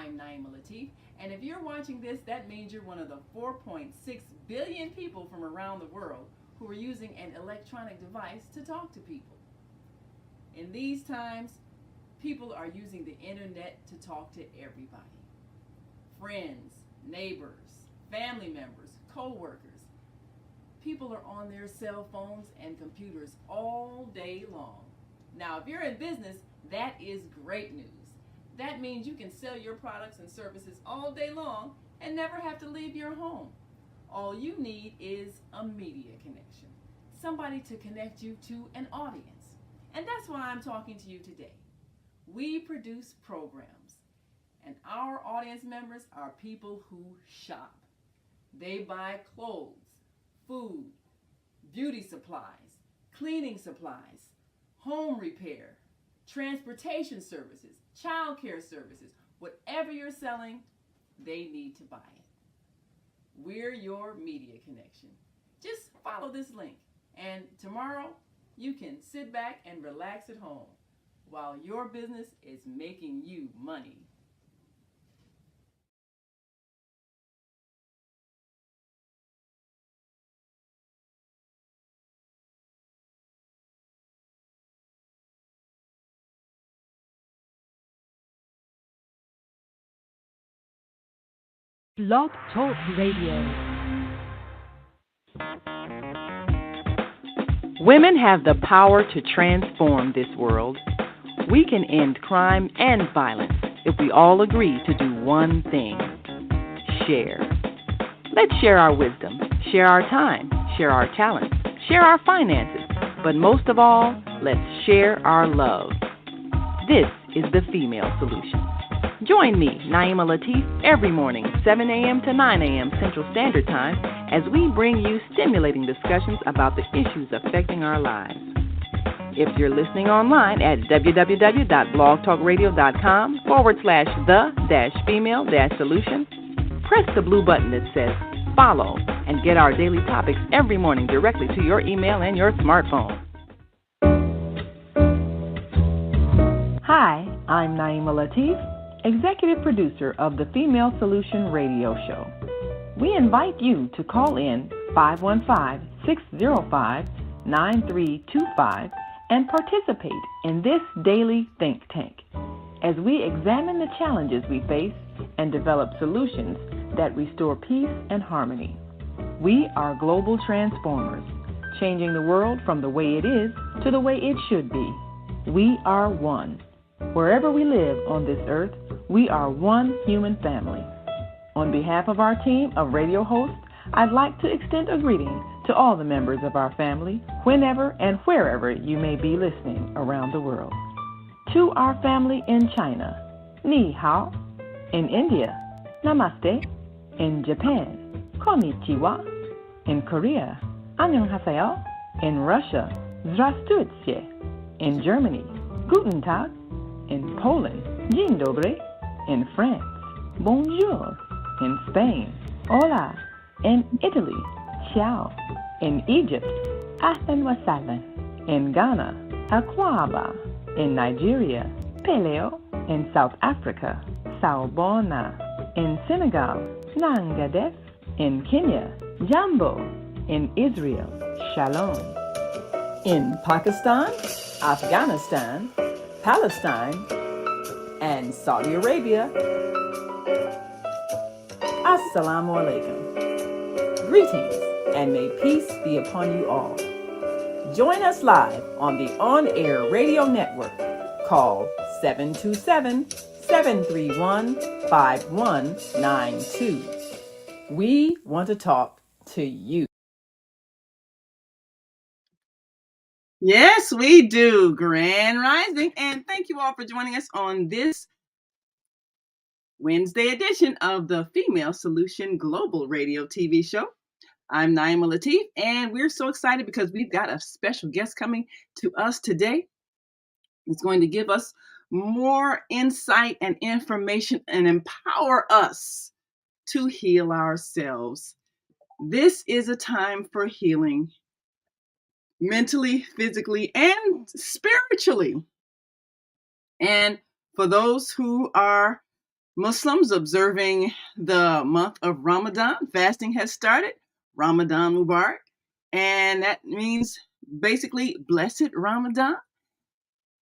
I'm Naima Latif, and if you're watching this, that means you're one of the 4.6 billion people from around the world who are using an electronic device to talk to people. In these times, people are using the internet to talk to everybody. Friends, neighbors, family members, co-workers. People are on their cell phones and computers all day long. Now, if you're in business, that is great news. That means you can sell your products and services all day long and never have to leave your home. All you need is a media connection, somebody to connect you to an audience. And that's why I'm talking to you today. We produce programs, and our audience members are people who shop. They buy clothes, food, beauty supplies, cleaning supplies, home repair, transportation services, child care services. Whatever you're selling, they need to buy it. We're your media connection. Just follow this link, and tomorrow you can sit back and relax at home while your business is making you money. Blog Talk Radio. Women have the power to transform this world. We can end crime and violence if we all agree to do one thing: share. Let's share our wisdom, share our time, share our talents, share our finances, but most of all, let's share our love. This is the Female Solution. Join me, Naima Latif, every morning, 7 a.m. to 9 a.m. Central Standard Time, as we bring you stimulating discussions about the issues affecting our lives. If you're listening online at www.blogtalkradio.com/the-female-solution, press the blue button that says follow and get our daily topics every morning directly to your email and your smartphone. Hi, I'm Naima Latif, Executive Producer of the Female Solution Radio Show. We invite you to call in 515-605-9325 and participate in this daily think tank as we examine the challenges we face and develop solutions that restore peace and harmony. We are global transformers, changing the world from the way it is to the way it should be. We are one. Wherever we live on this earth, we are one human family. On behalf of our team of radio hosts, I'd like to extend a greeting to all the members of our family, whenever and wherever you may be listening around the world. To our family in China, Ni Hao. In India, Namaste. In Japan, Konnichiwa. In Korea, Annyeonghaseyo. In Russia, Здравствуйте. In Germany, Guten Tag. In Poland, Dzień dobry. In France, bonjour. In Spain, hola. In Italy, ciao. In Egypt, ahlan wa sahlan. In Ghana, akwaba. In Nigeria, peleo. In South Africa, sawubona. In Senegal, nangadef. In Kenya, jambo. In Israel, shalom. In Pakistan, Afghanistan, Palestine, and Saudi Arabia, Assalamu alaikum. Greetings, and may peace be upon you all. Join us live on the on-air radio network called 727-731-5192. We want to talk to you. Yes, we do. Grand Rising. And thank you all for joining us on this Wednesday edition of the Female Solution Global Radio TV show. I'm Naima Latif, and we're so excited because we've got a special guest coming to us today. It's going to give us more insight and information and empower us to heal ourselves. This is a time for healing, mentally, physically, and spiritually. And for those who are Muslims observing the month of Ramadan, fasting has started. Ramadan Mubarak. And that means basically blessed Ramadan,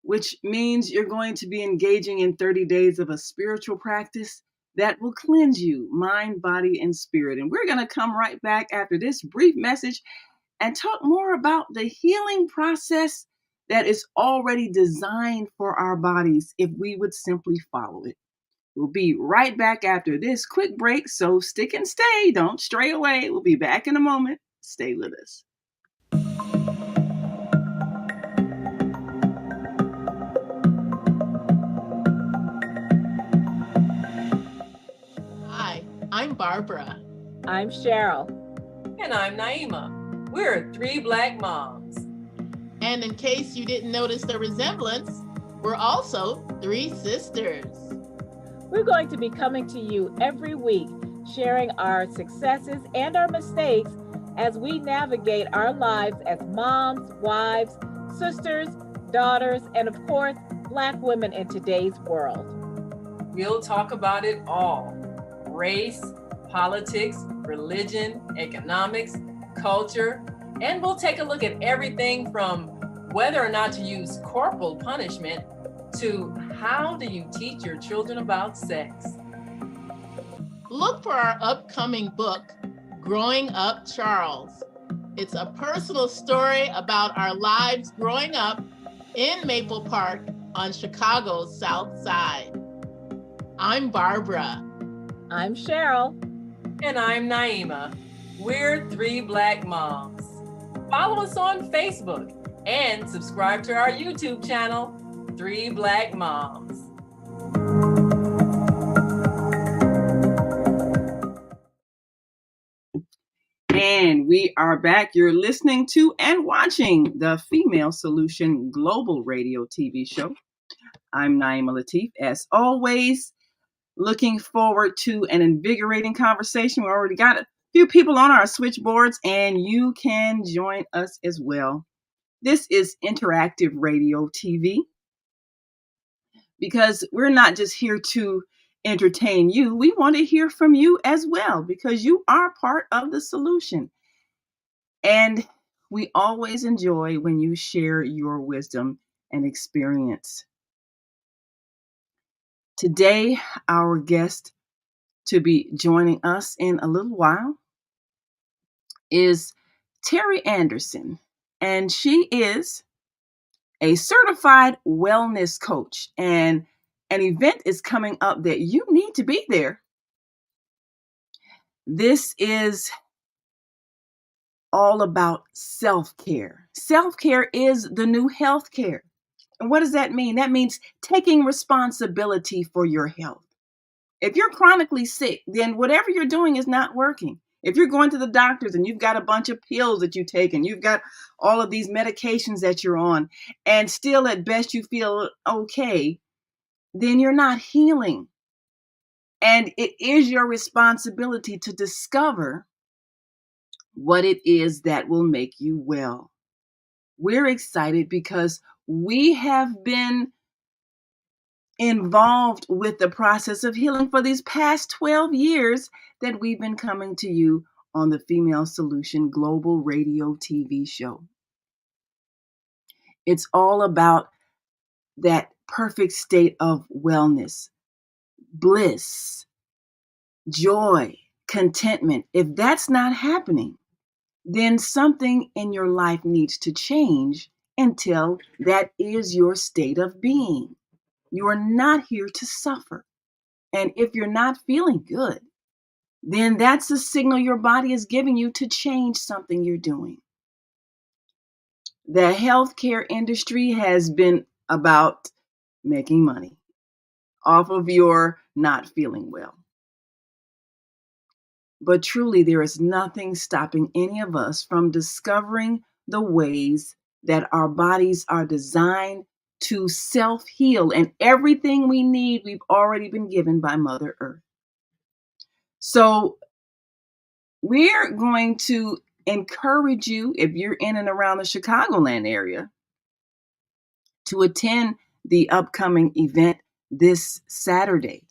which means you're going to be engaging in 30 days of a spiritual practice that will cleanse you, mind, body, and spirit. And we're going to come right back after this brief message and talk more about the healing process that is already designed for our bodies if we would simply follow it. We'll be right back after this quick break, so stick and stay. Don't stray away. We'll be back in a moment. Stay with us. Hi, I'm Barbara. I'm Cheryl. And I'm Naima. We're three Black moms. And in case you didn't notice the resemblance, we're also three sisters. We're going to be coming to you every week, sharing our successes and our mistakes as we navigate our lives as moms, wives, sisters, daughters, and of course, Black women in today's world. We'll talk about it all: race, politics, religion, economics, culture, and we'll take a look at everything from whether or not to use corporal punishment to how do you teach your children about sex. Look for our upcoming book, Growing Up Charles. It's a personal story about our lives growing up in Maple Park on Chicago's South Side. I'm Barbara. I'm Cheryl. And I'm Naima. We're three Black moms. Follow us on Facebook and subscribe to our YouTube channel, Three Black Moms. And we are back. You're listening to and watching the Female Solution Global Radio TV show. I'm Naima Latif. As always, looking forward to an invigorating conversation. We already got a few people on our switchboards, and you can join us as well. This is interactive radio TV because we're not just here to entertain you. We want to hear from you as well because you are part of the solution. And we always enjoy when you share your wisdom and experience. Today, our guest to be joining us in a little while is Terry Anderson, and she is a certified wellness coach, and an event is coming up that you need to be there. This is all about self-care. Self-care is the new healthcare. And what does that mean? That means taking responsibility for your health. If you're chronically sick, then whatever you're doing is not working. If you're going to the doctors and you've got a bunch of pills that you take and you've got all of these medications that you're on, and still at best you feel okay, then you're not healing. And it is your responsibility to discover what it is that will make you well. We're excited because we have been involved with the process of healing for these past 12 years that we've been coming to you on the Female Solution Global Radio TV show. It's all about that perfect state of wellness, bliss, joy, contentment. If that's not happening, then something in your life needs to change until that is your state of being. You are not here to suffer. And if you're not feeling good, then that's a signal your body is giving you to change something you're doing. The healthcare industry has been about making money off of your not feeling well. But truly, there is nothing stopping any of us from discovering the ways that our bodies are designed to self-heal. And everything we need, we've already been given by Mother Earth. So we're going to encourage you, if you're in and around the Chicagoland area, to attend the upcoming event this Saturday.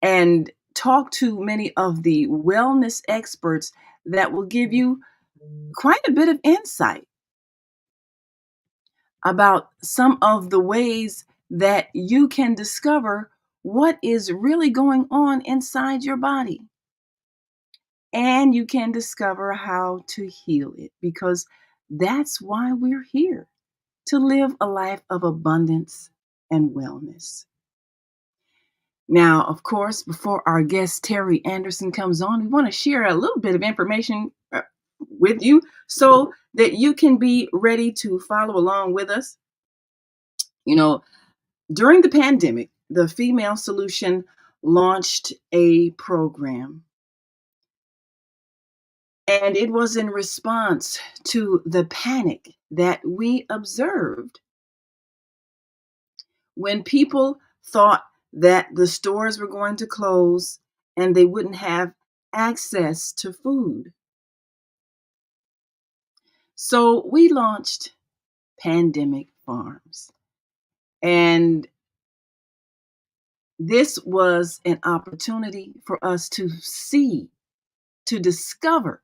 and talk to many of the wellness experts that will give you quite a bit of insight about some of the ways that you can discover what is really going on inside your body. And you can discover how to heal it, because that's why we're here, to live a life of abundance and wellness. Now, of course, before our guest Terry Anderson comes on, we want to share a little bit of information with you so that you can be ready to follow along with us. You know, during the pandemic, the Female Solution launched a program, and it was in response to the panic that we observed when people thought that the stores were going to close and they wouldn't have access to food. So we launched Pandemic Farms. And this was an opportunity for us to see, to discover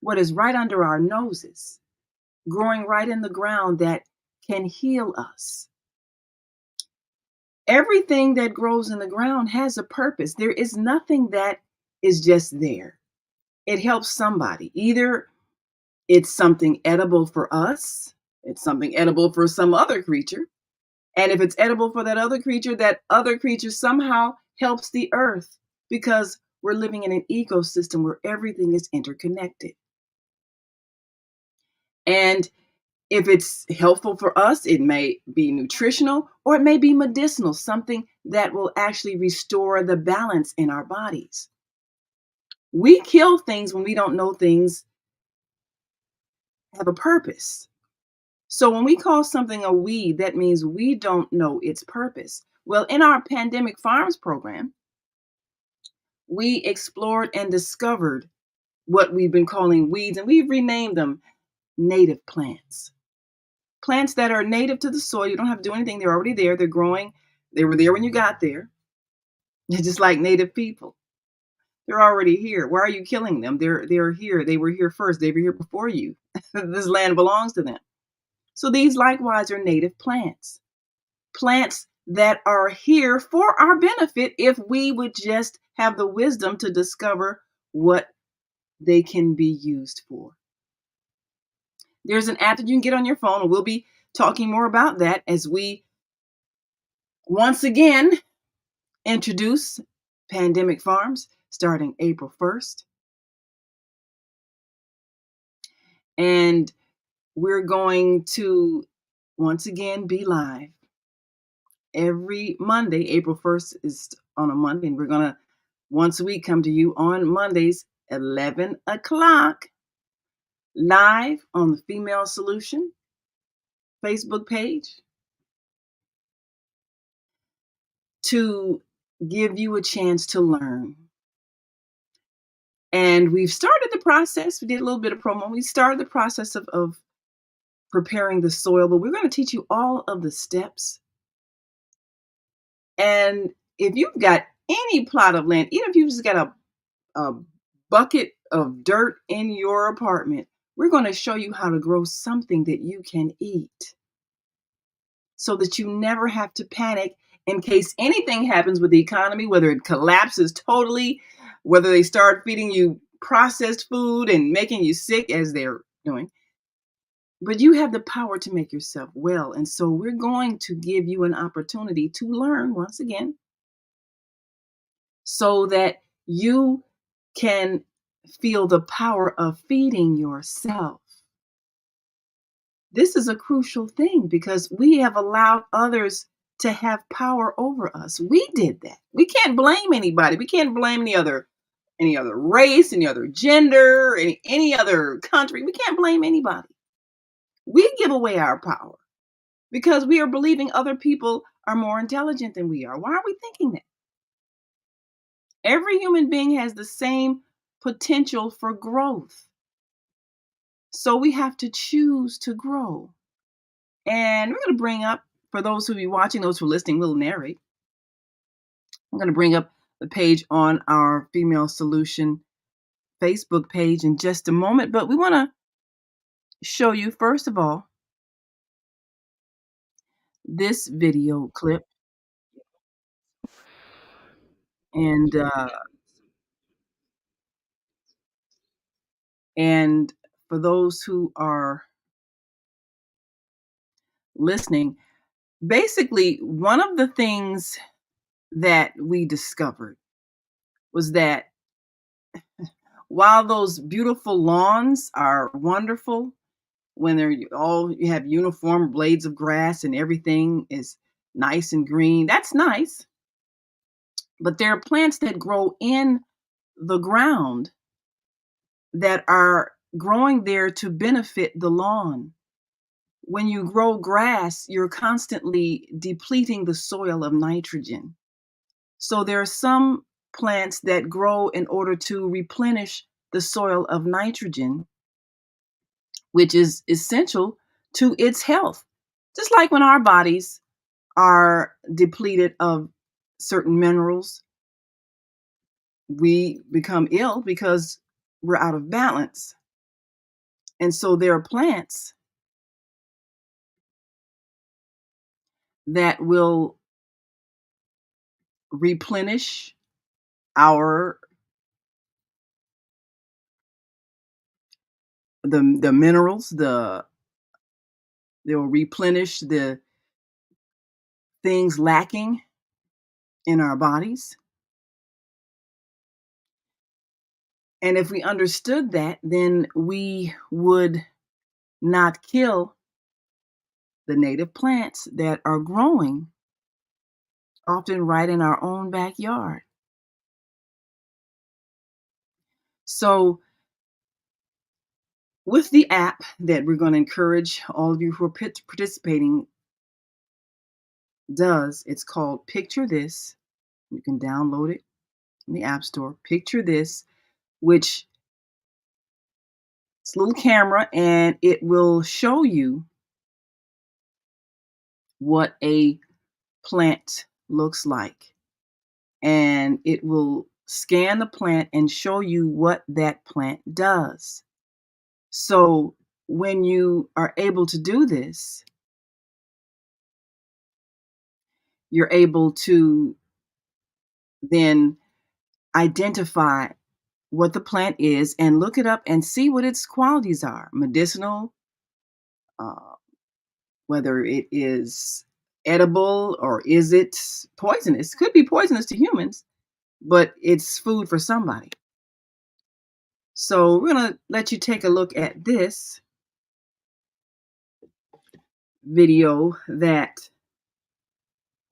what is right under our noses, growing right in the ground that can heal us. Everything that grows in the ground has a purpose. There is nothing that is just there. It helps somebody. Either it's something edible for us, it's something edible for some other creature. And if it's edible for that other creature somehow helps the earth, because we're living in an ecosystem where everything is interconnected. And if it's helpful for us, it may be nutritional or it may be medicinal, something that will actually restore the balance in our bodies. We kill things when we don't know things have a purpose. So when we call something a weed, that means we don't know its purpose. Well, in our Pandemic Farms program, we explored and discovered what we've been calling weeds, and we've renamed them native plants. Plants that are native to the soil. You don't have to do anything. They're already there. They're growing. They were there when you got there. They're just like native people. They're already here. Why are you killing them? They're here. They were here first. They were here before you. This land belongs to them. So these likewise are native plants. Plants that are here for our benefit if we would just have the wisdom to discover what they can be used for. There's an app that you can get on your phone, and we'll be talking more about that as we once again introduce Pandemic Farms starting April 1st. And we're going to once again be live every Monday. April 1st is on a Monday, and we're going to once a week come to you on Mondays, 11 o'clock, live on the Female Solution Facebook page, to give you a chance to learn. And we've started the process. We did a little bit of promo. We started the process of preparing the soil, but we're going to teach you all of the steps. And if you've got any plot of land, even if you've just got a bucket of dirt in your apartment, we're going to show you how to grow something that you can eat, so that you never have to panic in case anything happens with the economy, whether it collapses totally, whether they start feeding you processed food and making you sick as they're doing. But you have the power to make yourself well. And so we're going to give you an opportunity to learn once again, so that you can feel the power of feeding yourself. This is a crucial thing because we have allowed others to have power over us. We did that. We can't blame anybody. We can't blame any other race, any other gender, any other country. We can't blame anybody. We give away our power because we are believing other people are more intelligent than we are. Why are we thinking that? Every human being has the same potential for growth. So we have to choose to grow. And we're going to bring up, for those who be watching, those who are listening, we'll narrate. I'm going to bring up the page on our Female Solution Facebook page in just a moment. But we want to show you, first of all, this video clip. And and for those who are listening, basically one of the things that we discovered was that while those beautiful lawns are wonderful, when you have uniform blades of grass and everything is nice and green, that's nice. But there are plants that grow in the ground that are growing there to benefit the lawn. When you grow grass, you're constantly depleting the soil of nitrogen. So there are some plants that grow in order to replenish the soil of nitrogen, which is essential to its health. Just like when our bodies are depleted of certain minerals, we become ill because we're out of balance. And so there are plants that will replenish our the minerals, they'll replenish the things lacking in our bodies. And if we understood that, then we would not kill the native plants that are growing, often right in our own backyard. So, with the app that we're going to encourage all of you who are participating, it's called Picture This. You can download it in the App Store. Picture This, which it's a little camera and it will show you what a plant looks like. And it will scan the plant and show you what that plant does. So when you are able to do this, you're able to then identify what the plant is and look it up and see what its qualities are: medicinal, uh, whether it is edible or is it poisonous. Could be poisonous to humans, but it's food for somebody. So we're going to let you take a look at this video that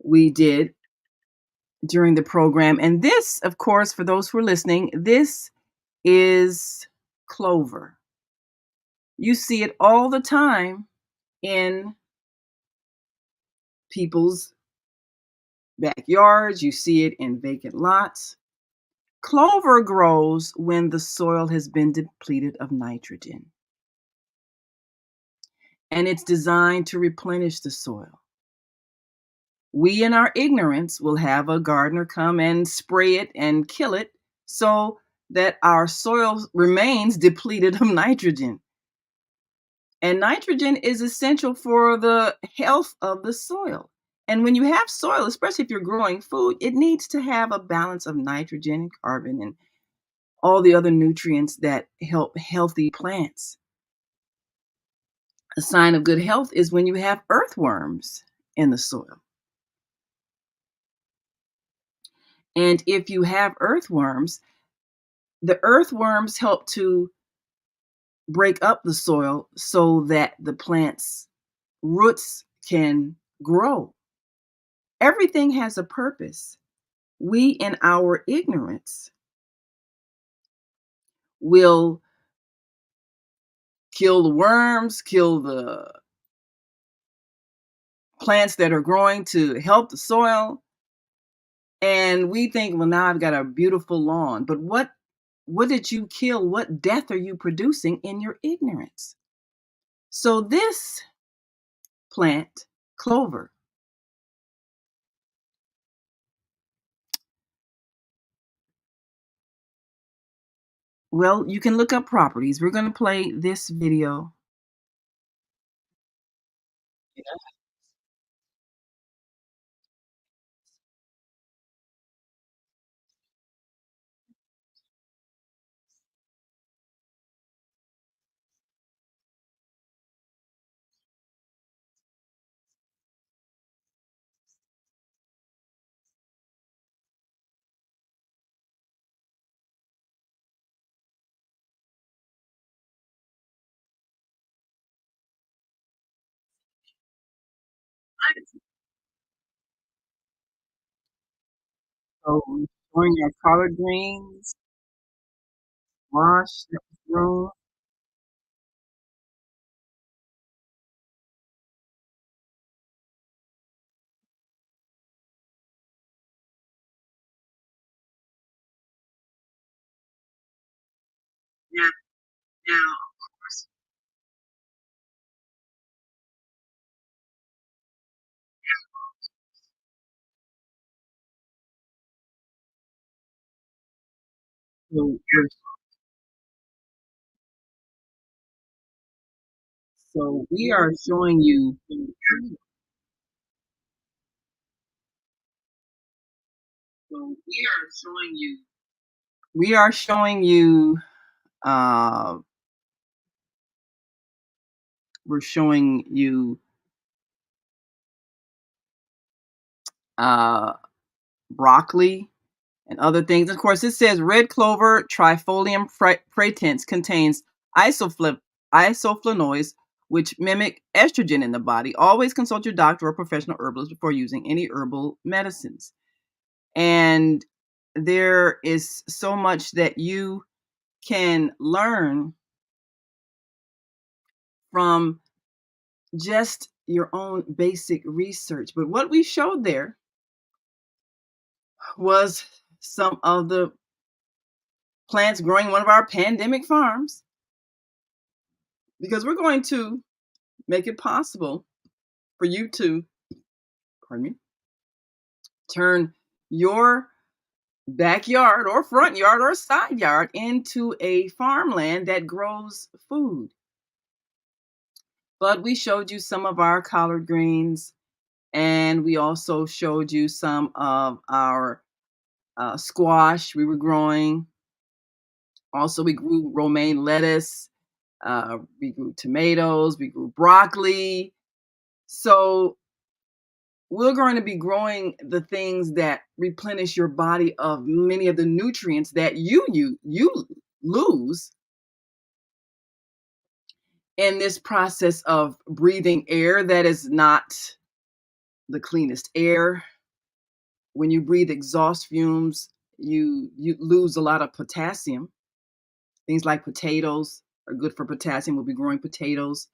we did during the program. And this, of course, for those who are listening, this is clover. You see it all the time in people's backyards. You see it in vacant lots. Clover grows when the soil has been depleted of nitrogen. And it's designed to replenish the soil. We, in our ignorance, will have a gardener come and spray it and kill it so that our soil remains depleted of nitrogen. And nitrogen is essential for the health of the soil. And when you have soil, especially if you're growing food, it needs to have a balance of nitrogen and carbon and all the other nutrients that help healthy plants. A sign of good health is when you have earthworms in the soil. And if you have earthworms, the earthworms help to break up the soil so that the plant's roots can grow. Everything has a purpose. We, in our ignorance, will kill the worms, kill the plants that are growing to help the soil. And we think, well, now I've got a beautiful lawn. But what did you kill? What death are you producing in your ignorance? So this plant, clover, Well, you can look up properties. We're going to play this video. So, showing your collard greens, wash, room. Yeah, now, of course. So we are showing you. So we are showing you. We are showing you. Uh, we're showing you uh, broccoli and other things. Of course, it says red clover trifolium pratense contains isoflav- isoflavonoids, which mimic estrogen in the body. Always consult your doctor or professional herbalist before using any herbal medicines. And there is so much that you can learn from just your own basic research. But what we showed there was some of the plants growing in one of our pandemic farms because we're going to make it possible for you to, pardon me, turn your backyard or front yard or side yard into a farmland that grows food. But we showed you some of our collard greens, and we also showed you some of our squash we were growing. Also, we grew romaine lettuce, we grew tomatoes, we grew broccoli. So we're going to be growing the things that replenish your body of many of the nutrients that you lose in this process of breathing air that is not the cleanest air. When you breathe exhaust fumes, you lose a lot of potassium. Things like potatoes are good for potassium. We'll be growing potatoes.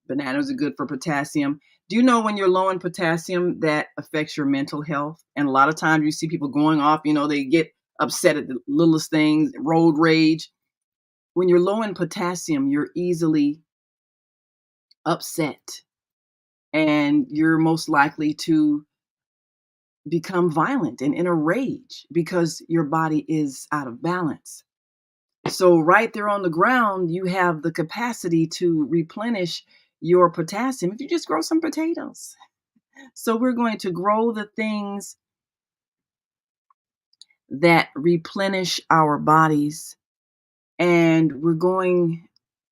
Bananas are good for potassium. Do you know when you're low in potassium, that affects your mental health? And a lot of times you see people going off, they get upset at the littlest things, road rage. When you're low in potassium, you're easily upset and you're most likely to become violent and in a rage because your body is out of balance. So, right there on the ground, you have the capacity to replenish your potassium if you just grow some potatoes. So we're going to grow the things that replenish our bodies, and we're going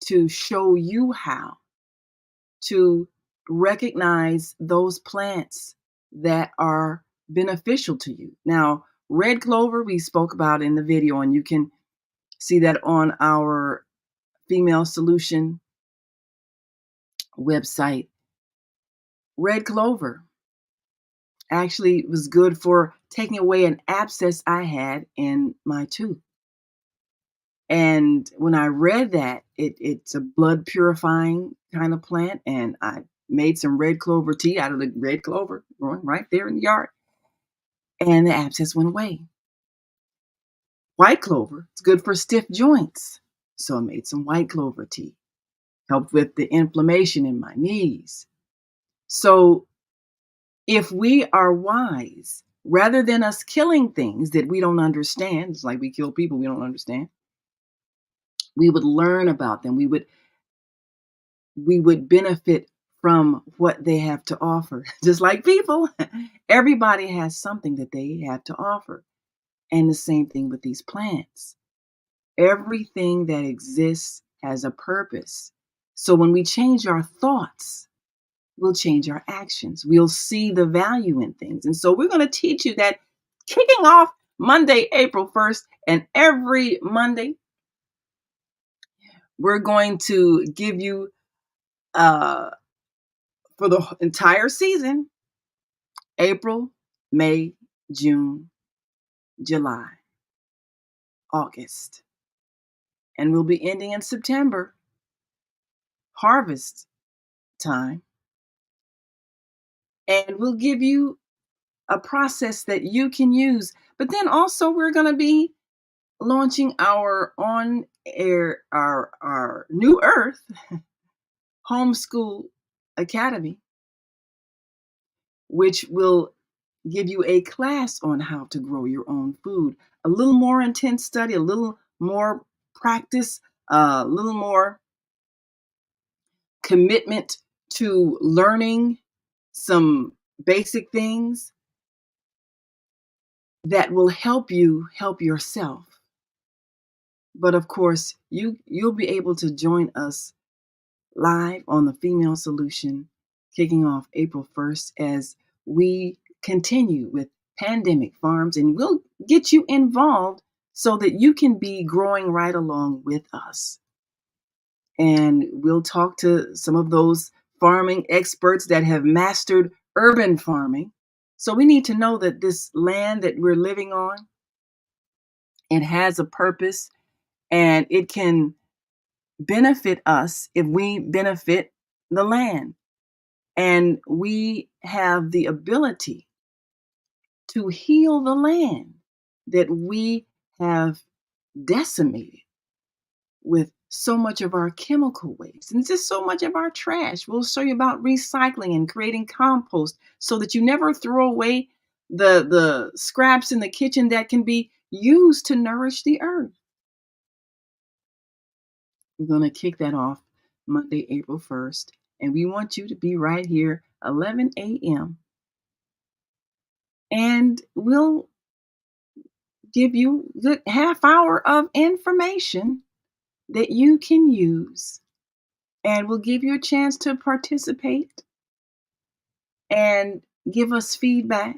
to show you how to recognize those plants that are beneficial to you. Now, red clover we spoke about in the video, and you can see that on our Female Solution website. Red clover actually was good for taking away an abscess I had in my tooth. And when I read that, it's a blood purifying kind of plant, and I made some red clover tea out of the red clover growing right there in the yard, and the abscess went away. White clover, it's good for stiff joints, so I made some white clover tea. Helped with the inflammation in my knees. So if we are wise, rather than us killing things that we don't understand, it's like we kill people we don't understand. We would learn about them. We would benefit from what they have to offer. Just like people, everybody has something that they have to offer. And the same thing with these plants. Everything that exists has a purpose. So when we change our thoughts, we'll change our actions. We'll see the value in things. And so we're going to teach you that kicking off Monday, April 1st, and every Monday, we're going to give you for the entire season, April, May, June, July, August. And we'll be ending in September, harvest time. And we'll give you a process that you can use. But then also we're going to be launching our on air, our New Earth Homeschool Academy, which will give you a class on how to grow your own food. A little more intense study, a little more practice, a little more commitment to learning some basic things that will help you help yourself. But of course, you'll be able to join us live on the Female Solution kicking off April 1st as we continue with Pandemic Farms, and we'll get you involved so that you can be growing right along with us. And we'll talk to some of those farming experts that have mastered urban farming. So we need to know that this land that we're living on, it has a purpose and it can benefit us if we benefit the land. And we have the ability to heal the land that we have decimated with so much of our chemical waste and just so much of our trash. We'll show you about recycling and creating compost so that you never throw away the scraps in the kitchen that can be used to nourish the earth. We're going to kick that off Monday, April 1st. And we want you to be right here, 11 a.m. And we'll give you a good half hour of information that you can use. And we'll give you a chance to participate and give us feedback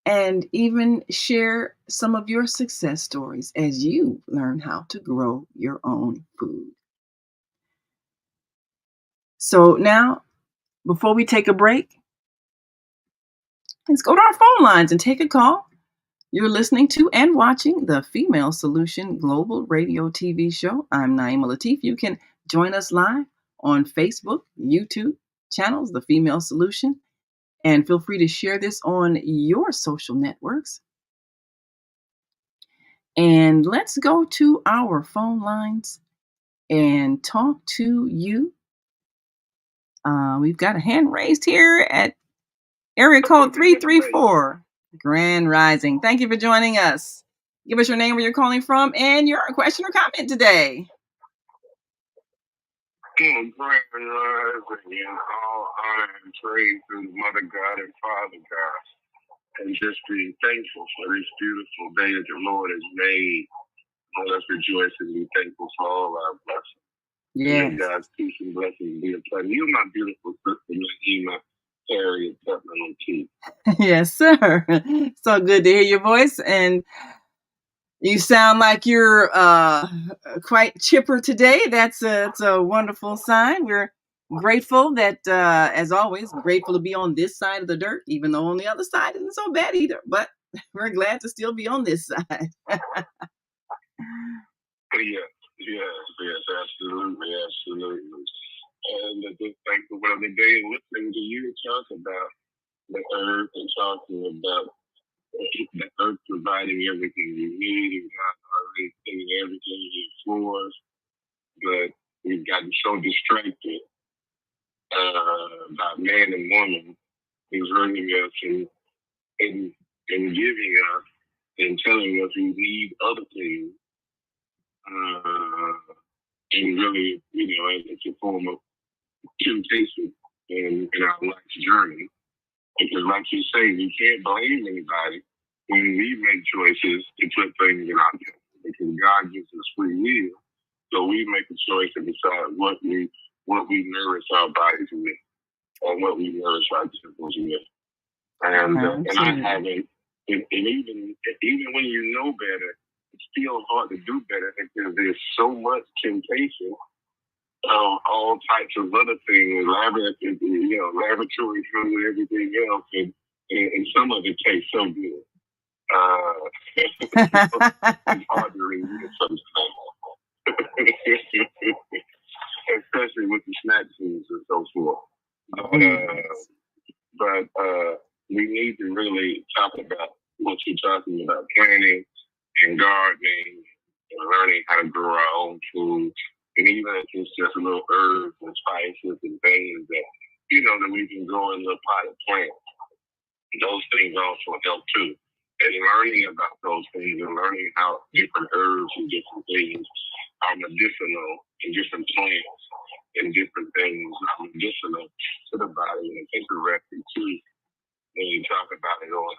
and even share some of your success stories as you learn how to grow your own food. So now, before we take a break, let's go to our phone lines and take a call. You're listening to and watching the Female Solution Global Radio TV show. I'm Naima Latif. You can join us live on Facebook, YouTube channels, The Female Solution, and feel free to share this on your social networks. And let's go to our phone lines and talk to you. We've got a hand raised here at area code 334. Grand Rising. Thank you for joining us. Give us your name, where you're calling from, and your question or comment today. Grand Rising in all honor and praise to the Mother God and Father God. And just being thankful for this beautiful day that the Lord has made. Let us rejoice and be thankful for all our blessings. Yes. May God's peace and blessings be upon you, my beautiful sister, Naima Harriet Tubman O'Keefe. Yes, sir. So good to hear your voice, and you sound like you're quite chipper today. That's a wonderful sign. We're grateful that, as always, grateful to be on this side of the dirt, even though on the other side isn't so bad either. But we're glad to still be on this side. Yes, absolutely. And just thankful for the day and listening to you talk about the earth and talking about the earth providing everything you need and God already sending everything you for us. But we've gotten so distracted by man and woman who's hurting us and giving us and telling us we need other things and really, it's a form of temptation in our life's journey. Because, like you say, we can't blame anybody when we make choices to put things in our life. Because God gives us free will, so we make a choice to decide what we nourish our bodies with, or what we nourish our temples with. And I haven't, and even when you know better, it's still hard to do better because there's so much temptation. All types of other things, laboratory food, everything else, and some of it tastes so good. It's hard to resist sometimes, especially with the snack foods and so forth. But we need to really talk about what you're talking about, planning and gardening and learning how to grow our own food. And even if it's just little herbs and spices and things that, that we can grow in little potted plants. Those things also help too. And learning about those things and learning how different herbs and different things are medicinal and different plants and different things are medicinal to the body. And it's interesting too when you talk about it on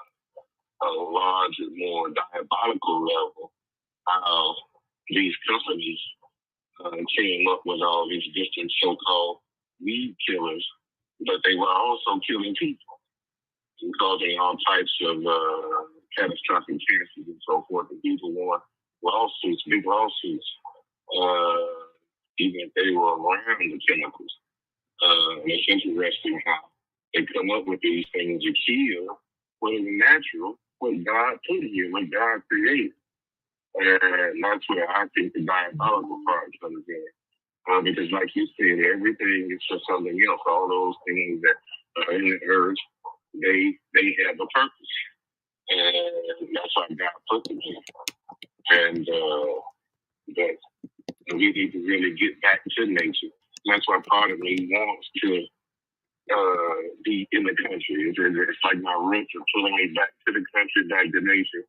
a larger, more diabolical level, how these companies came up with all these different so-called weed killers, but they were also killing people and causing all types of catastrophic cancers and so forth. And people want lawsuits, big lawsuits, even if they were around the chemicals. And it's interesting how they come up with these things to kill what is natural, what God put here, what God created. And that's where I think the diabolical part comes in. Because like you said, everything is for something else. All those things that are in the earth, they have a purpose. And that's why God put them here. And but we need to really get back to nature. That's why part of me wants to be in the country. It's like my roots are pulling me back to the country, back to nature.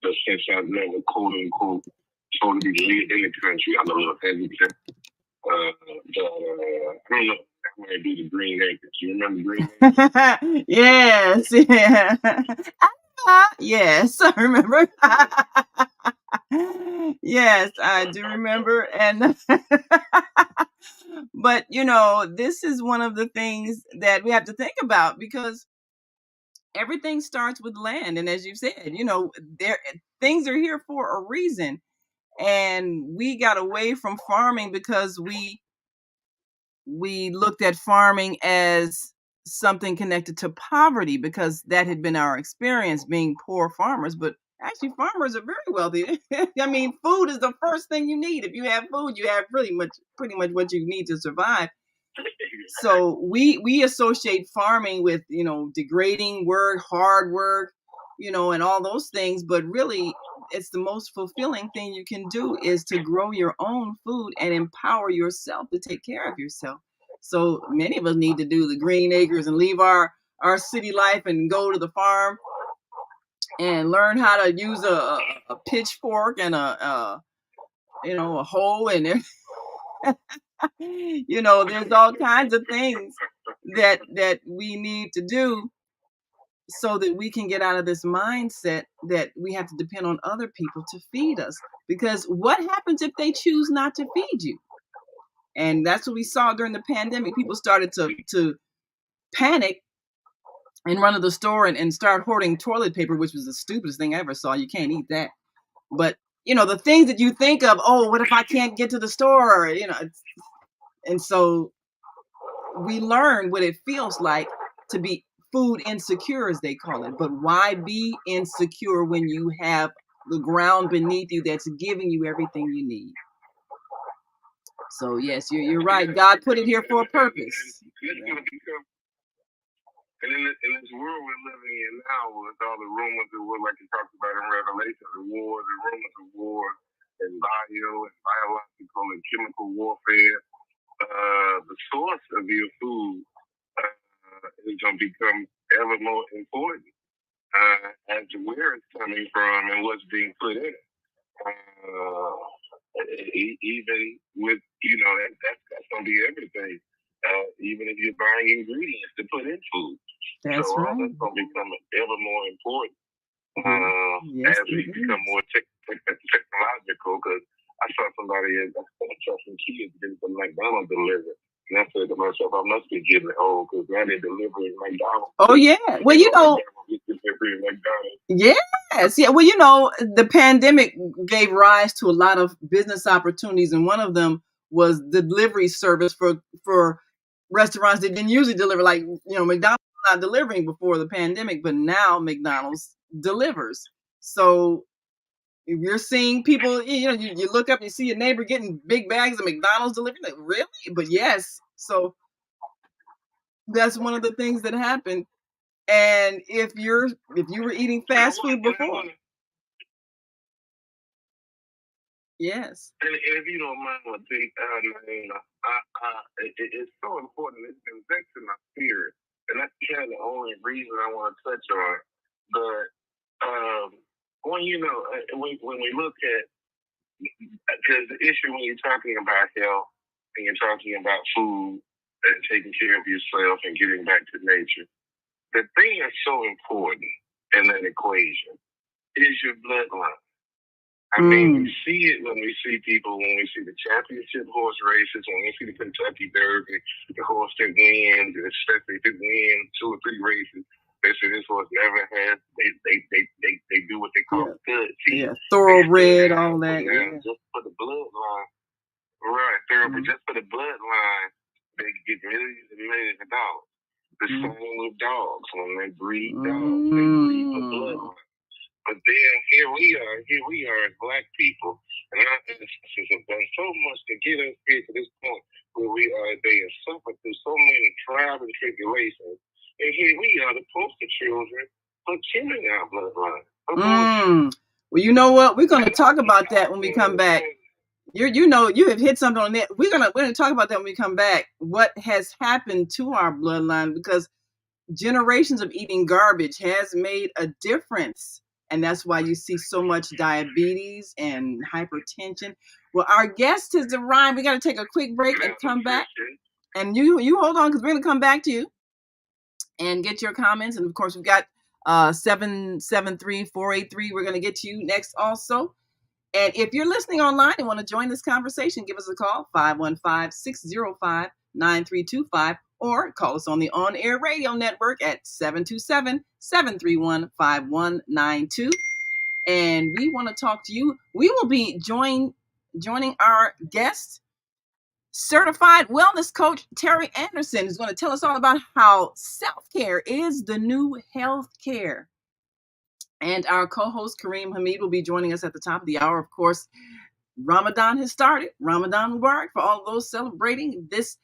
But since I've never, quote unquote, totally lived in the country, I'm a little hesitant. I don't know. That might be the Green Acres. You remember Green Acres? Yes, yeah. Yes, I remember. Yes, I do remember. And but this is one of the things that we have to think about, because everything starts with land. And as you said, there things are here for a reason. And we got away from farming because we looked at farming as something connected to poverty, because that had been our experience being poor farmers. But actually, farmers are very wealthy. I mean, food is the first thing you need. If you have food, you have pretty much what you need to survive. So we associate farming with degrading work, hard work, and all those things. But really, it's the most fulfilling thing you can do is to grow your own food and empower yourself to take care of yourself. So many of us need to do the Green Acres and leave our city life and go to the farm and learn how to use a pitchfork and a hoe, and there's all kinds of things that we need to do so that we can get out of this mindset that we have to depend on other people to feed us. Because what happens if they choose not to feed you? And that's what we saw during the pandemic. People started to panic and run to the store and start hoarding toilet paper, which was the stupidest thing I ever saw. You can't eat that. But, the things that you think of, oh, what if I can't get to the store? And so we learn what it feels like to be food insecure, as they call it. But why be insecure when you have the ground beneath you that's giving you everything you need? So yes, you're right. God put it here for a purpose. And in this world we're living in now, with all the rumors of war, like you talked about in Revelation, the rumors of war, and biological and chemical warfare, the source of your food is going to become ever more important as to where it's coming from and what's being put in it. Even with, that's going to be everything. Even if you're buying ingredients to put in food. That's so right. That's going to become ever more important Yes, as we become more technological. Because I saw some kids getting some McDonald's delivered. And I said to myself, I must be getting old because now they're delivering McDonald's. Oh, yeah. Well, yes. Yeah. Well, the pandemic gave rise to a lot of business opportunities, and one of them was the delivery service for restaurants that didn't usually deliver. Like, McDonald's was not delivering before the pandemic, but now McDonald's delivers. So if you're seeing people, you look up, you see your neighbor getting big bags of McDonald's delivered. Like, really? But yes. So that's one of the things that happened. And if you were eating fast food before, yes. And if you don't mind, it's so important. It's been vexing my spirit, and that's kind of the only reason I want to touch on. But when we look at, because the issue when you're talking about health and you're talking about food and taking care of yourself and getting back to nature, the thing that's so important in that equation is your bloodline. I mean, we see it when we see the championship horse races, when we see the Kentucky Derby, the horse that wins, especially if it wins 2 or 3 races. They say this horse never has. They do what they call good teeth. Yeah, thoroughbred, all that. Just for the bloodline, right? Thoroughbred, just for the bloodline, they get millions and millions of dollars. The same with dogs. When they breed dogs, they breed for bloodline. But then here we are as Black people, and our ancestors have done so much to get us here to this point where we are. They have suffered through so many trials and tribulations, and here we are, the poster children for killing our bloodline. Well, you know what? We're going to talk about that when we come back. You have hit something on that. We're gonna talk about that when we come back. What has happened to our bloodline, because generations of eating garbage has made a difference. And that's why you see so much diabetes and hypertension. Well, our guest has arrived. We got to take a quick break and come back. And you hold on, because we're going to come back to you and get your comments. And of course, we've got 773-483. We're going to get to you next also. And if you're listening online and want to join this conversation, give us a call, 515-605-9325, or call us on the on-air radio network at 727-731-5192. And we want to talk to you. We will be joining our guest, certified wellness coach Terry Anderson, who's going to tell us all about how self-care is the new health care. And our co-host Kareem Hamid will be joining us at the top of the hour. Of course, Ramadan has started. Ramadan Mubarak for all of those celebrating this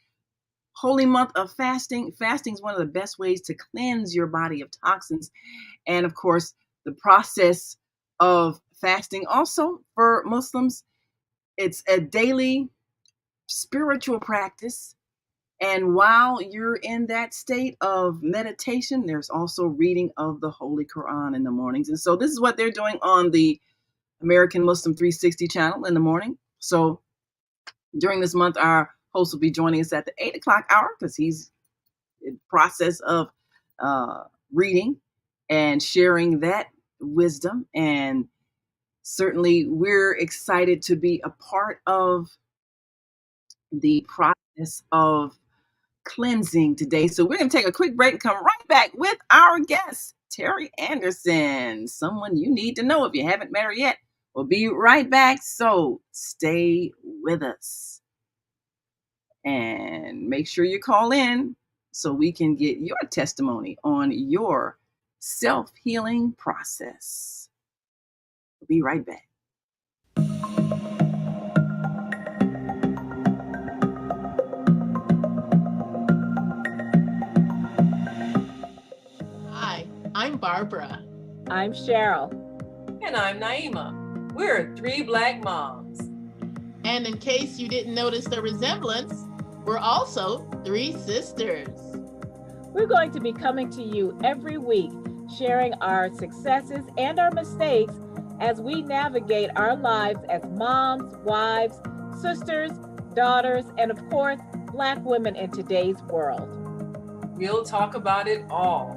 holy month of fasting. Fasting is one of the best ways to cleanse your body of toxins. And of course, the process of fasting also for Muslims, it's a daily spiritual practice. And while you're in that state of meditation, there's also reading of the Holy Quran in the mornings. And so this is what they're doing on the American Muslim 360 channel in the morning. So during this month, our host will be joining us at the 8 o'clock hour, because he's in the process of reading and sharing that wisdom. And certainly we're excited to be a part of the process of cleansing today. So we're going to take a quick break and come right back with our guest, Terry Anderson, someone you need to know if you haven't met her yet. We'll be right back, so stay with us. And make sure you call in so we can get your testimony on your self-healing process. We'll be right back. Hi, I'm Barbara. I'm Cheryl. And I'm Naima. We're 3 Black moms. And in case you didn't notice the resemblance, we're also 3 sisters. We're going to be coming to you every week, sharing our successes and our mistakes, as we navigate our lives as moms, wives, sisters, daughters, and of course, Black women in today's world. We'll talk about it all: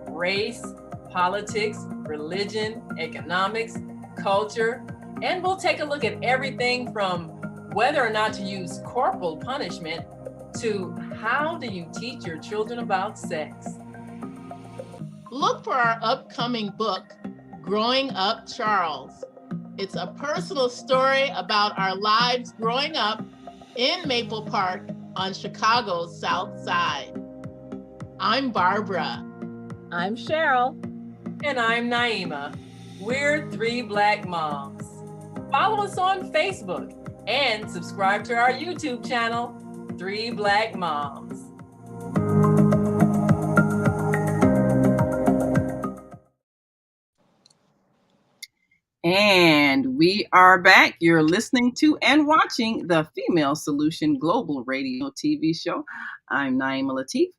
race, politics, religion, economics, culture, and we'll take a look at everything from whether or not to use corporal punishment to how do you teach your children about sex. Look for our upcoming book, Growing Up Charles. It's a personal story about our lives growing up in Maple Park on Chicago's South Side. I'm Barbara. I'm Cheryl. And I'm Naima. We're three Black moms. Follow us on Facebook and subscribe to our YouTube channel, Three Black Moms. And we are back. You're listening to and watching the Female Solution Global Radio TV show. I'm Naima Latif,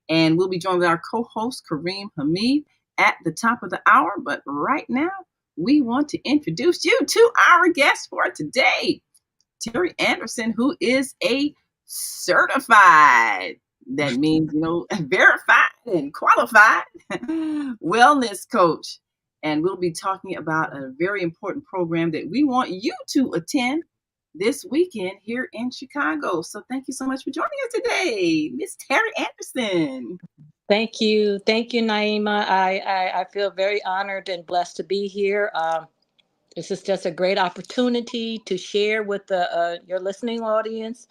and we'll be joined with our co-host Kareem Hamid at the top of the hour. But right now, we want to introduce you to our guest for today, Terry Anderson, who is a certified, that means, verified and qualified wellness coach. And we'll be talking about a very important program that we want you to attend this weekend here in Chicago. So thank you so much for joining us today, Miss Terry Anderson. Thank you. Thank you, Naima. I feel very honored and blessed to be here. This is just a great opportunity to share with your listening audience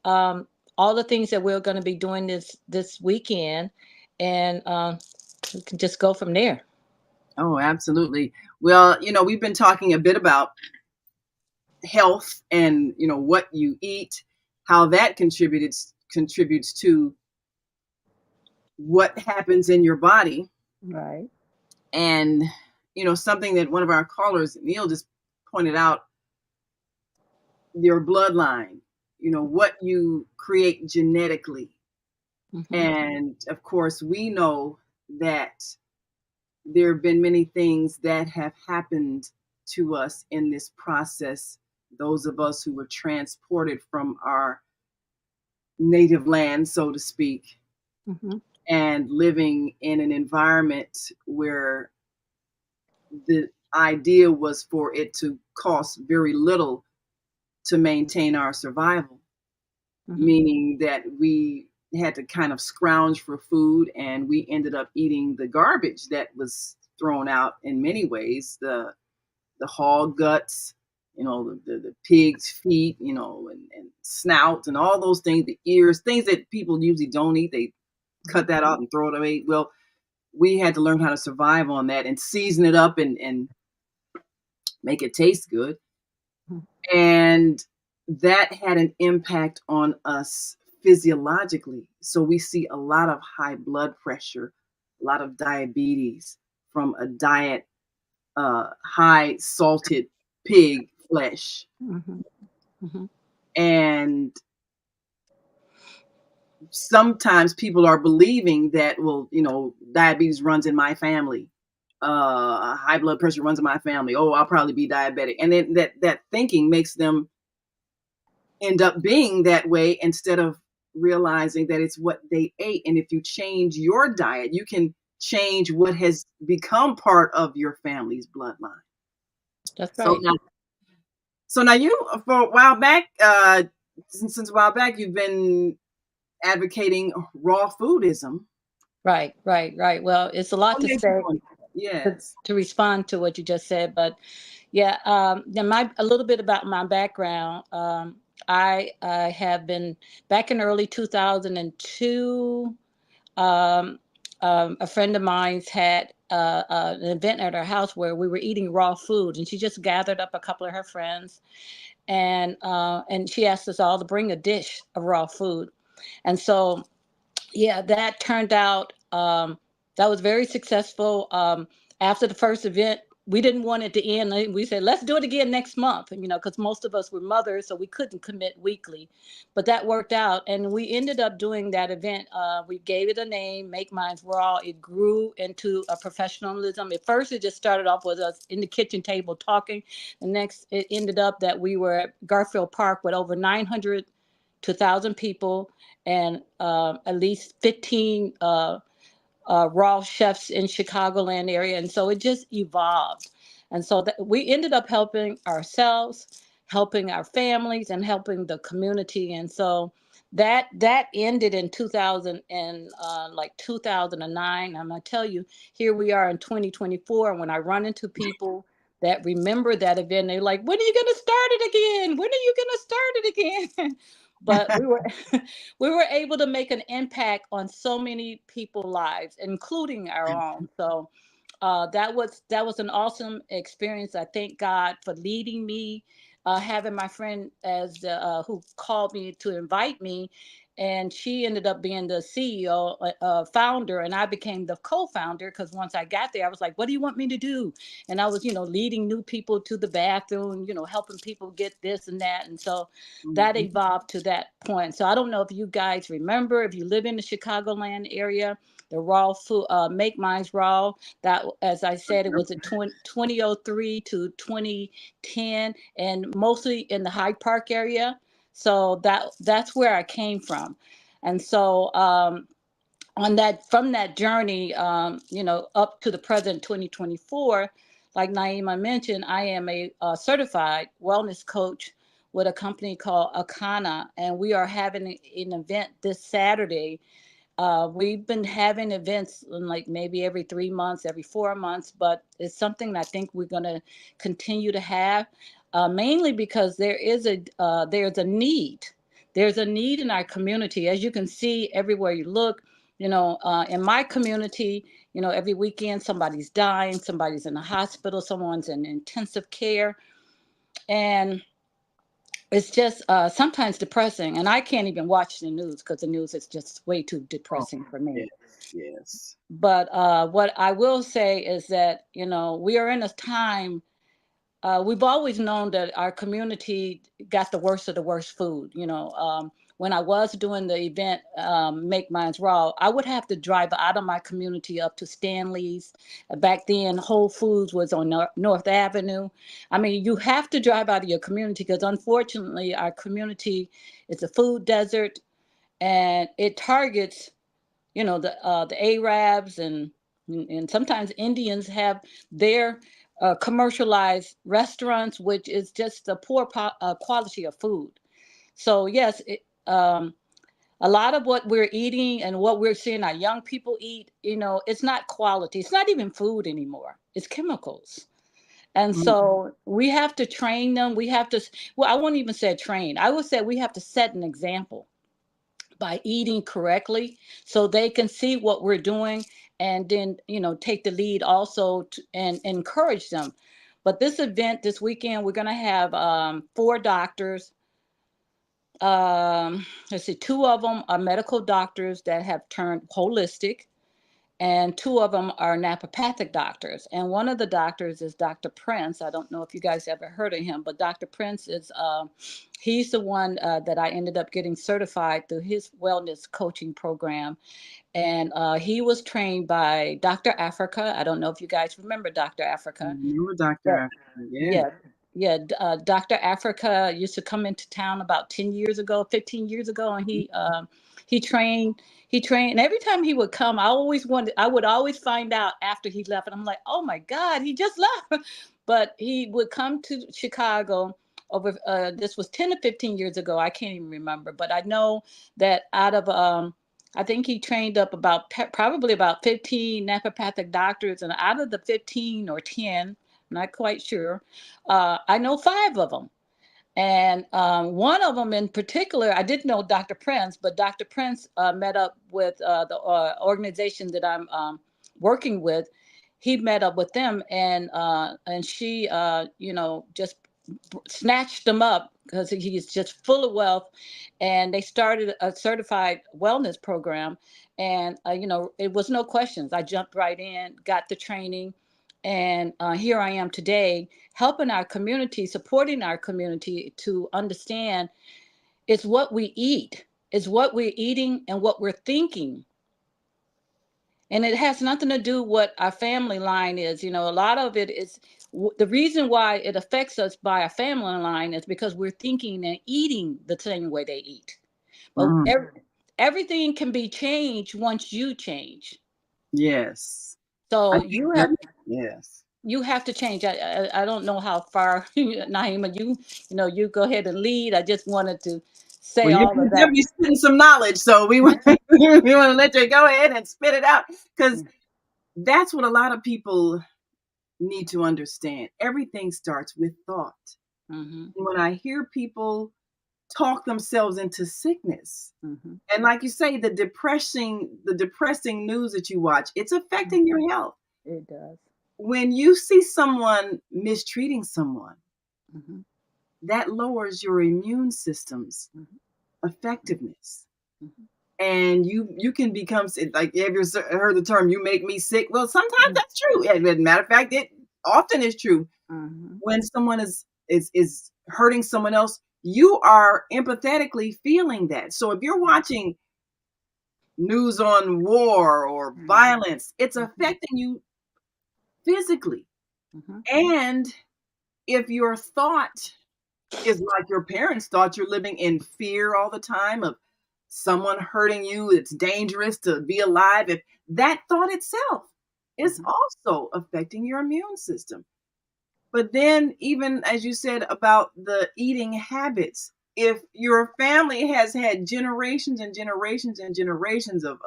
all the things that we're going to be doing this weekend, and we can just go from there. Oh, absolutely. Well, we've been talking a bit about health and, what you eat, how that contributes to what happens in your body. Right. And, something that one of our callers, Neil, just pointed out, your bloodline, what you create genetically. Mm-hmm. And of course, we know that there have been many things that have happened to us in this process. Those of us who were transported from our native land, so to speak, mm-hmm. and living in an environment where the idea was for it to cost very little to maintain our survival, mm-hmm. meaning that we had to kind of scrounge for food, and we ended up eating the garbage that was thrown out in many ways, the hog guts, the pig's feet, and snout and all those things, the ears, things that people usually don't eat. They cut that out and throw it away. Well, we had to learn how to survive on that and season it up and make it taste good. And that had an impact on us physiologically. So we see a lot of high blood pressure, a lot of diabetes from a diet, high salted pig flesh. Mm-hmm. Mm-hmm. And sometimes people are believing that, well, diabetes runs in my family. High blood pressure runs in my family. Oh, I'll probably be diabetic. And then that thinking makes them end up being that way instead of realizing that it's what they ate. And if you change your diet, you can change what has become part of your family's bloodline. That's right. So now you, for a while back, since a while back, you've been advocating raw foodism. Right. Well, it's a lot to say. Yes. To respond to what you just said, but yeah, a little bit about my background. I have been back in early 2002. A friend of mine's had an event at her house where we were eating raw food, and she just gathered up a couple of her friends, and she asked us all to bring a dish of raw food, and so yeah, that turned out that was very successful. After the first event, we didn't want it to end. We said, let's do it again next month, because most of us were mothers, so we couldn't commit weekly. But that worked out, and we ended up doing that event. We gave it a name, Make Minds Raw. It grew into a professionalism. At first, it just started off with us in the kitchen table talking. The next, it ended up that we were at Garfield Park with over 900 to 1,000 people, and at least 15 raw chefs in Chicagoland area. And so it just evolved. And so we ended up helping ourselves, helping our families, and helping the community. And so that ended in 2000 and like 2009. I'm gonna tell you, here we are in 2024. When I run into people that remember that event, they're like, when are you gonna start it again? When are you gonna start it again? But we were we were able to make an impact on so many people's lives, including our own. So that was an awesome experience. I thank God for leading me, having my friend as who called me to invite me, and she ended up being the CEO, founder, and I became the co-founder, because once I got there, I was like, "What do you want me to do?" And I was, leading new people to the bathroom, helping people get this and that, and so that evolved to that point. So I don't know if you guys remember, if you live in the Chicagoland area, the raw food, Make Minds Raw. That, as I said, it was in 2003 to 2010, and mostly in the Hyde Park area. So that's where I came from. And so from that journey, up to the present 2024, like Naima mentioned, I am a certified wellness coach with a company called Akanna, and we are having an event this Saturday. We've been having events like maybe every 3 months, every 4 months, but it's something I think we're going to continue to have, mainly because there's a need. There's a need in our community. As you can see everywhere you look, in my community, every weekend somebody's dying, somebody's in the hospital, someone's in intensive care. And it's just sometimes depressing, and I can't even watch the news because the news is just way too depressing for me. Yes. But what I will say is that we are in a time. We've always known that our community got the worst of the worst food. When I was doing the event, Make Minds Raw, I would have to drive out of my community up to Stanley's. Back then, Whole Foods was on North Avenue. I mean, you have to drive out of your community because, unfortunately, our community is a food desert, and it targets, the Arabs, and sometimes Indians have their commercialized restaurants, which is just a poor quality of food. So yes, a lot of what we're eating and what we're seeing our young people eat, it's not quality. It's not even food anymore. It's chemicals. And so we have to train them. We have to, well, I won't even say train. I would say we have to set an example by eating correctly so they can see what we're doing, and then, take the lead also and encourage them. But this event this weekend, we're going to have 4 doctors. Let's see, 2 of them are medical doctors that have turned holistic, and 2 of them are naturopathic doctors. And one of the doctors is Dr. Prince. I don't know if you guys ever heard of him, but Dr. Prince is he's the one that I ended up getting certified through his wellness coaching program. And he was trained by Dr. Africa. I don't know if you guys remember Dr. Africa. You, Dr. Africa, yeah. Yeah. Dr. Africa used to come into town about 10 years ago, 15 years ago, and he trained. And every time he would come, I would always find out after he left, and I'm like, oh my God, he just left. But he would come to Chicago over. This was 10 to 15 years ago. I can't even remember, but I know that out of I think he trained up probably about 15 naturopathic doctors, and out of the 15 or 10, I'm not quite sure, I know 5 of them. And one of them in particular, I didn't know Dr. Prince, but Dr. Prince met up with the organization that I'm working with. He met up with them, and she, just snatched him up because he's just full of wealth. And they started a certified wellness program. And, it was no questions. I jumped right in, got the training. And here I am today, helping our community, supporting our community to understand it's what we eat, it's what we're eating and what we're thinking. And it has nothing to do what our family line is. You know, a lot of it is the reason why it affects us by a family line is because we're thinking and eating the same way they eat. But Mm. everything can be changed once you change. Yes. I So think you that, have yes. you have to change. I don't know how far, Naima, you go ahead and lead. I just wanted to say Well, you're all of that. definitely spitting some knowledge, so we want we want to let you go ahead and spit it out, because that's what a lot of people need to understand. Everything starts with thought. Mm-hmm. When I hear people talk themselves into sickness, Mm-hmm. and like you say, the depressing news that you watch, it's affecting your health. It does. When you see someone mistreating someone, Mm-hmm. that lowers your immune system's Mm-hmm. effectiveness. Mm-hmm. And you can become sick. Like, have you heard the term "you make me sick"? Well, sometimes that's true. As a matter of fact, it often is true. Mm-hmm. When someone is hurting someone else, you are empathetically feeling that. So if you're watching news on war or violence, it's affecting you physically. Mm-hmm. And if your thought is like your parents thought, you're living in fear all the time of someone hurting you, it's dangerous to be alive. If that thought itself is also affecting your immune system. But then, even as you said about the eating habits, if your family has had generations and generations and generations of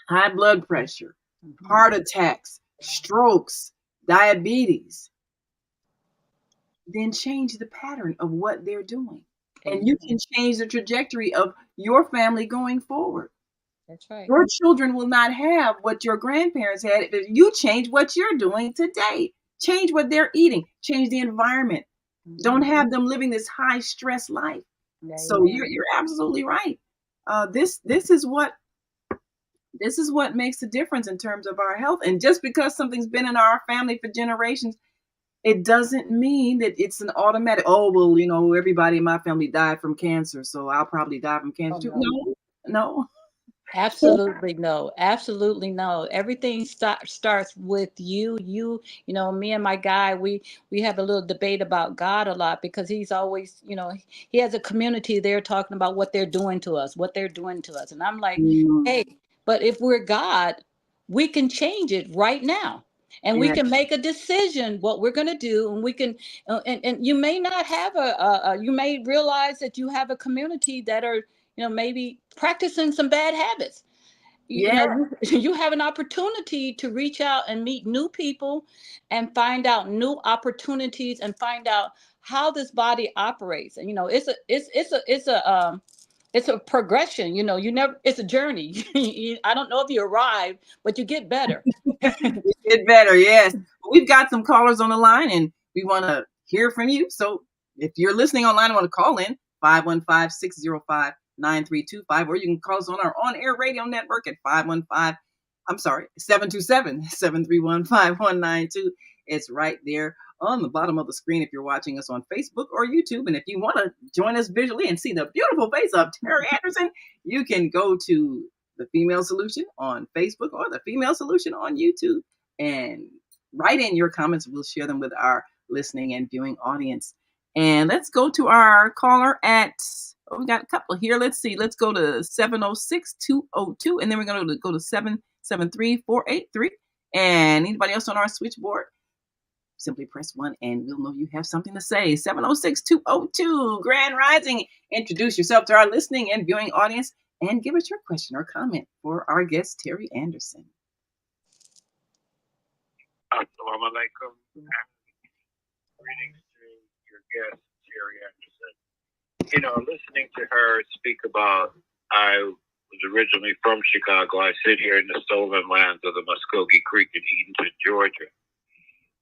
high blood pressure, heart attacks, strokes, diabetes, then change the pattern of what they're doing. And you can change the trajectory of your family going forward. That's right. Your children will not have what your grandparents had if you change what you're doing today. Change what they're eating, change the environment. Don't have them living this high stress life. So Amen. you're absolutely right. This is what makes the difference in terms of our health. And just because something's been in our family for generations, it doesn't mean that it's an automatic, oh, well, everybody in my family died from cancer, so I'll probably die from cancer Oh, too. no. No. Absolutely no. Absolutely no. Everything starts with you. Me and my guy, we have a little debate about God a lot because he's always, he has a community there talking about what they're doing to us, what they're doing to us. And I'm like, Mm, hey, but if we're God, we can change it right now. And we yeah. can make a decision what we're going to do. And we can, and you may not have you may realize that you have a community that are, maybe practicing some bad habits. Yeah. You have an opportunity to reach out and meet new people and find out new opportunities and find out how this body operates. And it's a progression. It's a journey. I don't know if you arrive, but you get better. Get better, yes. We've got some callers on the line, and we want to hear from you. So if you're listening online and want to call in, 515-605-9325, or you can call us on our on-air radio network at 727-731-5192. It's right there on the bottom of the screen if you're watching us on Facebook or YouTube. And if you want to join us visually and see the beautiful face of Terry Anderson, you can go to the Female Solution on Facebook or the Female Solution on YouTube and write in your comments. We'll share them with our listening and viewing audience. And let's go to our caller we got a couple here. Let's see. Let's go to 706-202, and then we're going to go to 773-483. And anybody else on our switchboard, simply press 1 and we'll know you have something to say. 706-202, Grand Rising. Introduce yourself to our listening and viewing audience and give us your question or comment for our guest, Terry Anderson. Assalamu alaikum. Greetings to your guest, Terry Anderson. Listening to her speak about, I was originally from Chicago. I sit here in the stolen lands of the Muskogee Creek in Edenton, Georgia.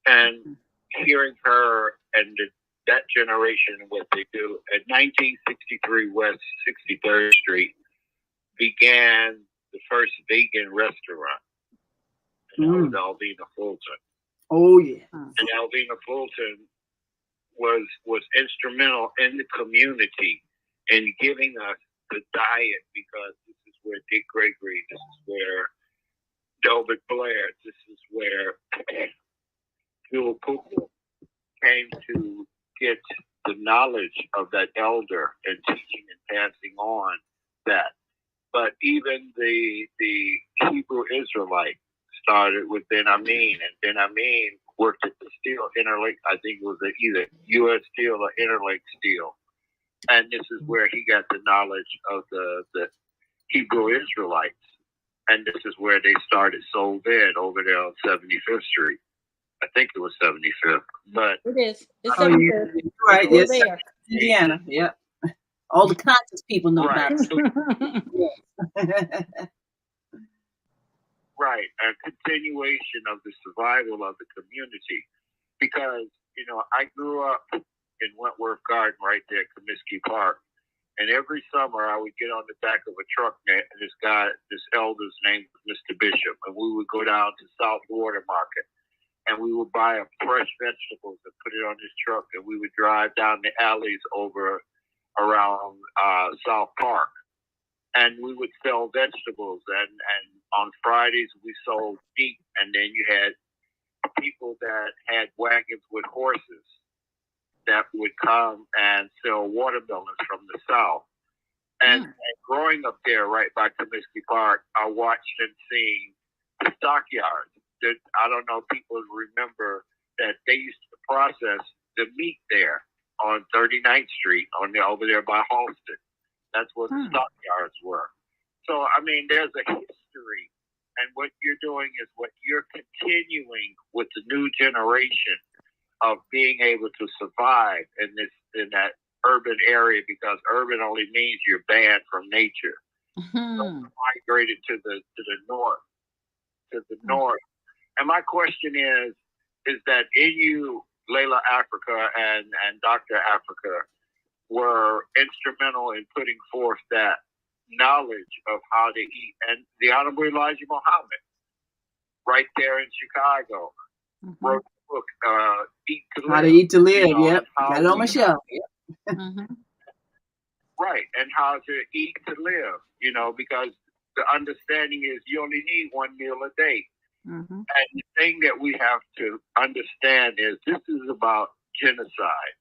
And hearing her and that generation, what they do, at 1963 West 63rd Street began the first vegan restaurant. and that was Alvina Fulton. Oh yeah. And Alvina Fulton was instrumental in the community in giving us the diet, because this is where Dick Gregory, this is where Delbert Blair, this is where Phil Poople came to get the knowledge of that elder and teaching and passing on that. But even the Hebrew Israelite started with Ben Amin, and Ben Amin worked at the steel Interlake. I think it was either U.S. Steel or Interlake Steel. And this is where he got the knowledge of the Hebrew Israelites. And this is where they started Soul Bed over there on 75th Street. I think it was 75th. But it is. It's 75th. Yeah. Right. Yes. There. Indiana. Yep. All the conscious people know about it. Right. A continuation of the survival of the community. Because, I grew up in Wentworth Garden right there at Comiskey Park. And every summer I would get on the back of a truck, and this elder's name was Mr. Bishop, and we would go down to South Water Market, and we would buy up fresh vegetables and put it on this truck, and we would drive down the alleys over around South Park, and we would sell vegetables, and on Fridays we sold meat, and then you had people that had wagons with horses that would come and sell watermelons from the South. And growing up there right by Comiskey Park, I watched and seen the stockyards. I don't know if people remember that they used to process the meat there on 39th Street over there by Halston. That's where the stockyards were. So, there's a history. And what you're doing is what you're continuing with the new generation of being able to survive in that urban area, because urban only means you're banned from nature. So migrated to the north. And my question is that in you, Layla Africa and Dr. Africa were instrumental in putting forth that knowledge of how to eat. And the Honorable Elijah Muhammad, right there in Chicago, wrote the book, Eat to Live. How to Eat to Live, yep. Got it on my shelf. Yep. Right, and how to eat to live, because the understanding is you only need one meal a day. And the thing that we have to understand is this is about genocide.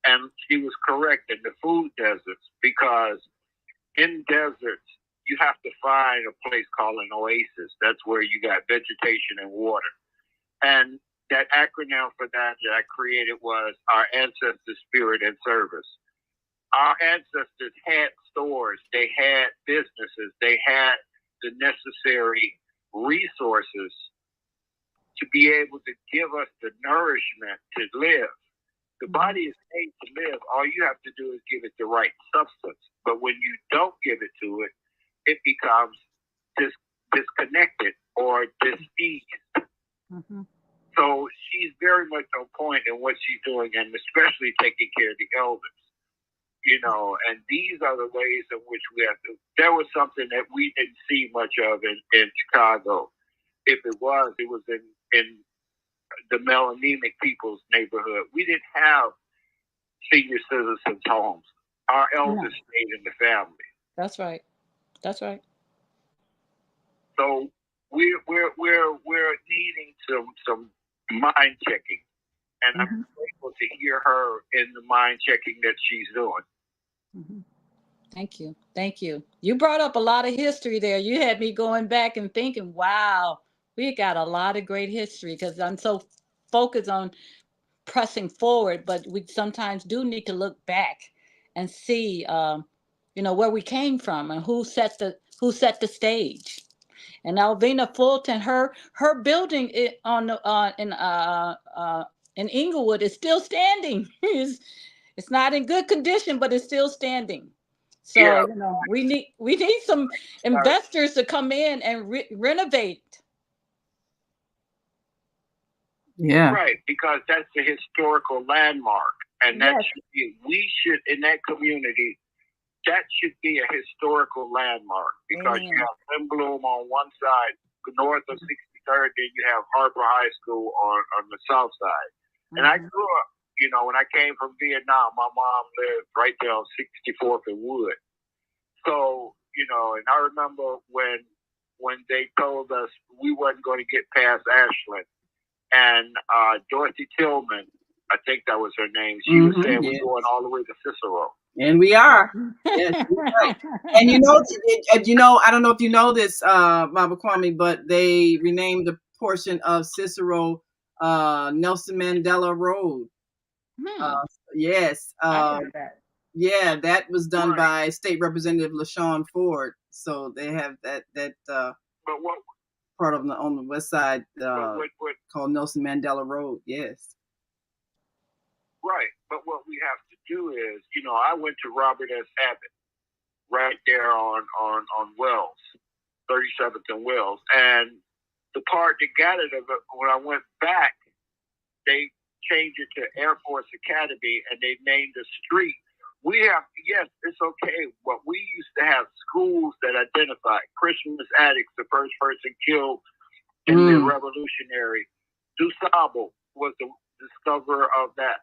And she was correct in the food deserts, because in deserts, you have to find a place called an oasis. That's where you got vegetation and water. And that acronym for that I created was Our Ancestors' Spirit and Service. Our ancestors had stores, they had businesses, they had the necessary resources to be able to give us the nourishment to live. The body is made to live. All you have to do is give it the right substance. But when you don't give it to it, it becomes disconnected or diseased. So she's very much on point in what she's doing, and especially taking care of the elders. And these are the ways in which we have to. There was something that we didn't see much of in Chicago. If it was in the melanemic people's neighborhood. We didn't have senior citizens' homes. Our elders stayed in the family. That's right. So we're needing some mind checking, and I'm grateful to hear her in the mind checking that she's doing. Thank you. You brought up a lot of history there. You had me going back and thinking, wow, we got a lot of great history, because I'm so focused on pressing forward, but we sometimes do need to look back and see, where we came from and who set the stage. And Alvina Fulton, her building in Inglewood is still standing. It's not in good condition, but it's still standing. So we need some investors to come in and renovate. Yeah. Right, because that's a historical landmark, and that should in that community, that should be a historical landmark, because you have Lynn Bloom on one side, north of 63rd, then you have Harbor High School on the south side. And I grew up, when I came from Vietnam, my mom lived right there on 64th and Wood. So, and I remember when they told us we wasn't going to get past Ashland, and Dorothy Tillman, I think that was her name, she was saying we're going all the way to Cicero. And we are. Yes, you're right. And I don't know if you know this, Baba Kwame, but they renamed the portion of Cicero Nelson Mandela Road. Yes. I heard that. Yeah, that was done by State Representative LaShawn Ford. So they have that but what part of on the west side called Nelson Mandela Road. Yes. Right. But what we have to do is, I went to Robert S. Abbott right there on Wells, 37th and Wells. And the part that got it of it, when I went back, they changed it to Air Force Academy and they named the street. Yes, it's okay, but we used to have schools that identified Christmas Addicts, the first person killed in the Revolutionary. DuSable was the discoverer of that.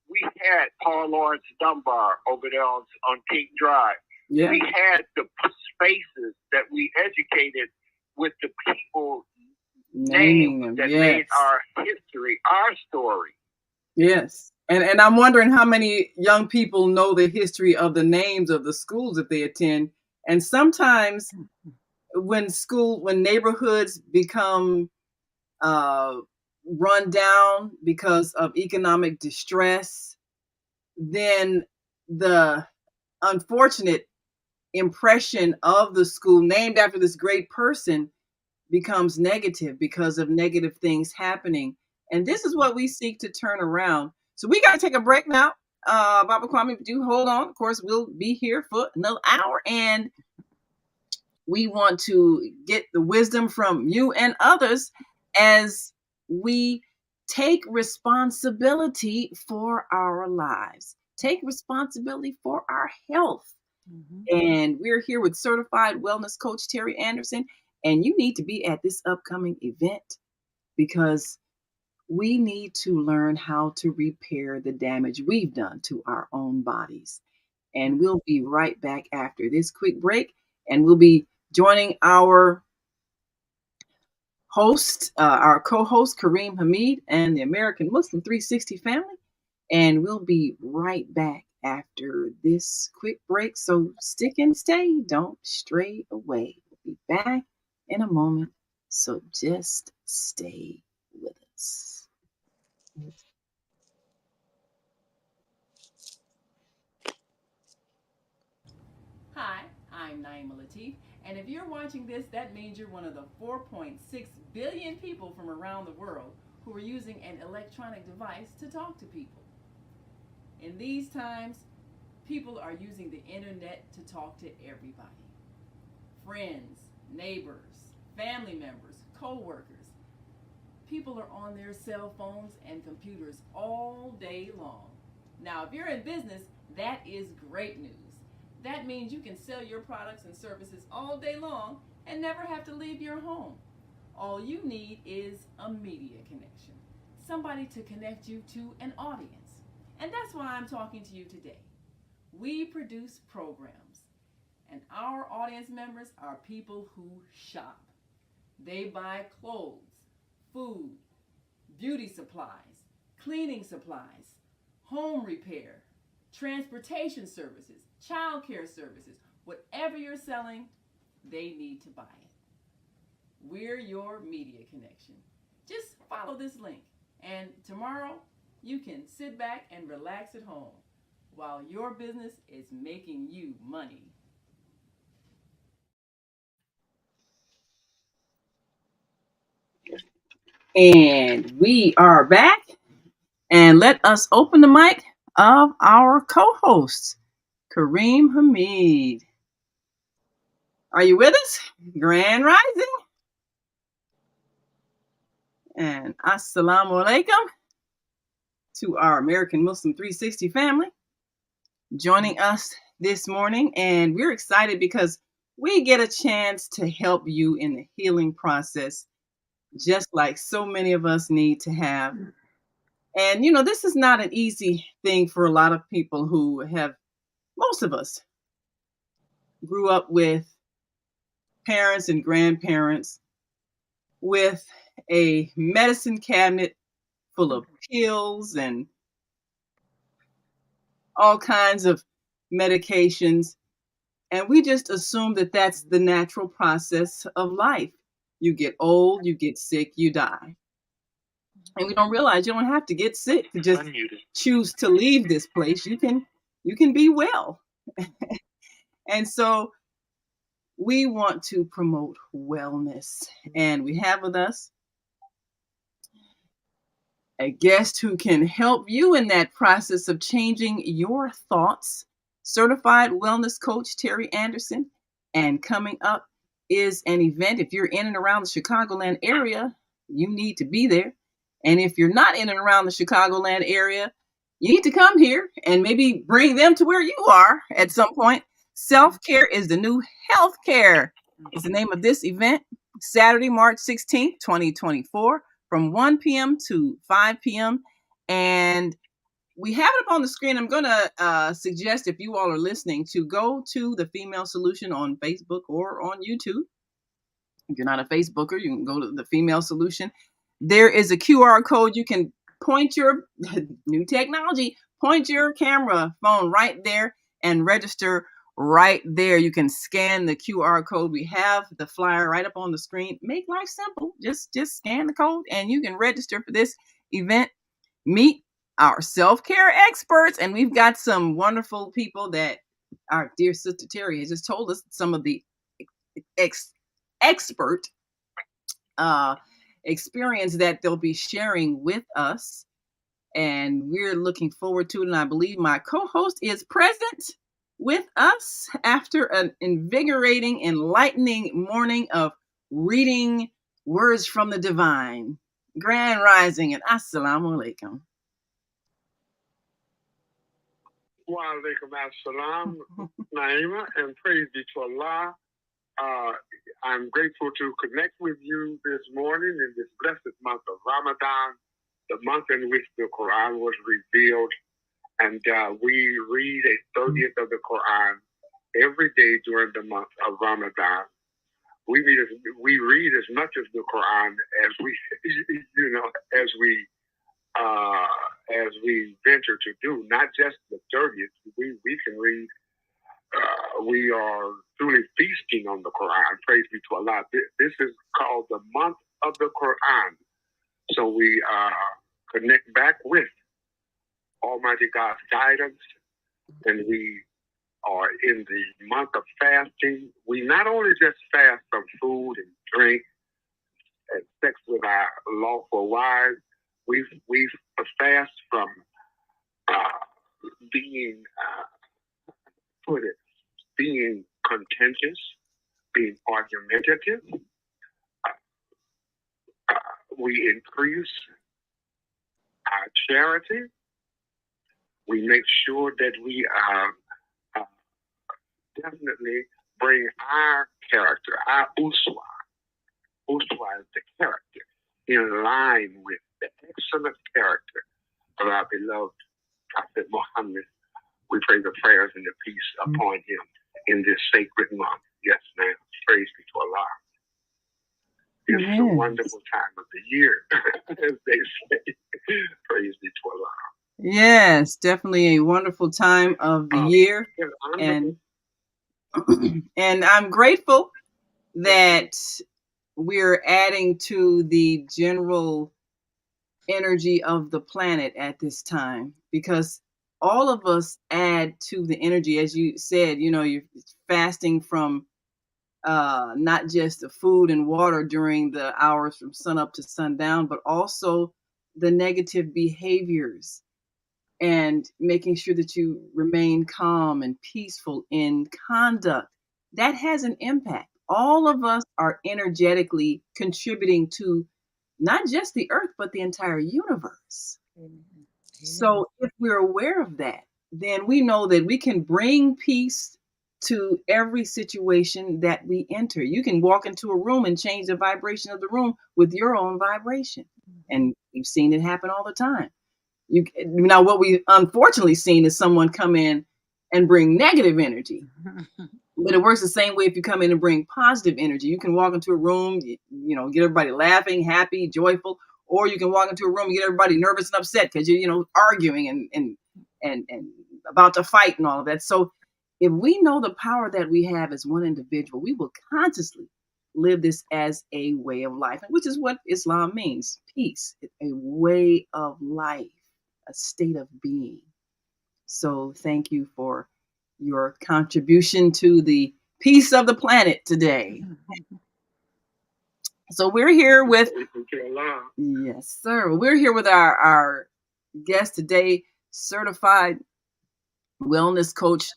We had Paul Lawrence Dunbar over there on King Drive. Yeah. We had the spaces that we educated with the people naming them that made our history, our story. Yes. And I'm wondering how many young people know the history of the names of the schools that they attend. And sometimes when neighborhoods become run down because of economic distress, then the unfortunate impression of the school named after this great person becomes negative because of negative things happening. And this is what we seek to turn around. So we got to take a break now. Baba Kwame, do hold on. Of course, we'll be here for another hour. And we want to get the wisdom from you and others as we take responsibility for our lives, take responsibility for our health. And we're here with certified wellness coach Terry Anderson. And you need to be at this upcoming event because we need to learn how to repair the damage we've done to our own bodies. And we'll be right back after this quick break. And we'll be joining our host, our co-host, Kareem Hamid, and the American Muslim 360 family. And we'll be right back after this quick break. So stick and stay. Don't stray away. We'll be back in a moment. So just stay with us. Hi, I'm Naima Latif, and if you're watching this, that means you're one of the 4.6 billion people from around the world who are using an electronic device to talk to people. In these times, people are using the internet to talk to everybody. Friends, neighbors, family members, co-workers. People are on their cell phones and computers all day long. Now, if you're in business, that is great news. That means you can sell your products and services all day long and never have to leave your home. All you need is a media connection, somebody to connect you to an audience. And that's why I'm talking to you today. We produce programs, and our audience members are people who shop. They buy clothes, food, beauty supplies, cleaning supplies, home repair, transportation services, child care services. Whatever you're selling, they need to buy it. We're your media connection. Just follow this link, and tomorrow you can sit back and relax at home while your business is making you money. And we are back. And let us open the mic of our co-host, Kareem Hamid. Are you with us? Grand Rising. And assalamu alaikum to our American Muslim 360 family joining us this morning. And we're excited because we get a chance to help you in the healing process just like so many of us need to have. And, this is not an easy thing for a lot of people who have, most of us grew up with parents and grandparents with a medicine cabinet full of pills and all kinds of medications. And we just assume that that's the natural process of life. You get old, you get sick, you die. And we don't realize you don't have to get sick to just choose to leave this place. You can be well. And so we want to promote wellness. And we have with us a guest who can help you in that process of changing your thoughts. Certified wellness coach Terry Anderson. And coming up is an event. If you're in and around the Chicagoland area, you need to be there. And if you're not in and around the Chicagoland area, you need to come here and maybe bring them to where you are at some point. Self-care is the new healthcare is the name of this event. Saturday, March 16th, 2024, from 1 p.m. to 5 p.m. And we have it up on the screen. I'm going to suggest, if you all are listening, to go to the Female Solution on Facebook or on YouTube. If you're not a Facebooker, you can go to the Female Solution. There is a QR code. You can point your new technology, point your camera phone right there and register right there. You can scan the QR code. We have the flyer right up on the screen. Make life simple. Just scan the code and you can register for this event. Meet our self-care experts. And we've got some wonderful people that our dear sister Terry has just told us some of the expert experience that they'll be sharing with us. And we're looking forward to it. And I believe my co-host is present with us after an invigorating, enlightening morning of reading words from the divine. Grand Rising and Assalamu Alaikum. Wa alaikum assalam, Naima, and praise be to Allah. I'm grateful to connect with you this morning in this blessed month of Ramadan, the month in which the Quran was revealed. And we read a 30th of the Quran every day during the month of Ramadan. We read as much of the Quran as we venture to do, not just the 30th. We can read. We are truly feasting on the Quran. Praise be to Allah. This is called the month of the Quran. So we connect back with Almighty God's guidance, and we are in the month of fasting. We not only just fast from food and drink and sex with our lawful wives, we fast from being contentious, being argumentative. We increase our charity. We make sure that we definitely bring our character, our uswa. Uswa is the character, in line with the excellent character of our beloved Prophet Muhammad. We pray the prayers and the peace upon him in this sacred month. Yes, ma'am. Praise be to Allah. It's a wonderful time of the year, as they say. Praise be to Allah. Yes, definitely a wonderful time of the year. And I'm grateful that we're adding to the general energy of the planet at this time, because all of us add to the energy. As you said, you're fasting from not just the food and water during the hours from sun up to sundown, but also the negative behaviors, and making sure that you remain calm and peaceful in conduct. That has an impact. All of us are energetically contributing to not just the earth, but the entire universe. Amen. So if we're aware of that, then we know that we can bring peace to every situation that we enter. You can walk into a room and change the vibration of the room with your own vibration. And we've seen it happen all the time. Now, what we unfortunately seen is someone come in and bring negative energy. But it works the same way if you come in and bring positive energy. You can walk into a room, get everybody laughing, happy, joyful, or you can walk into a room and get everybody nervous and upset because you're, arguing and about to fight and all of that. So if we know the power that we have as one individual, we will consciously live this as a way of life, which is what Islam means. Peace, a way of life, a state of being. So thank you for your contribution to the peace of the planet today. So we're here with, yes, sir. We're here with our guest today, certified wellness coach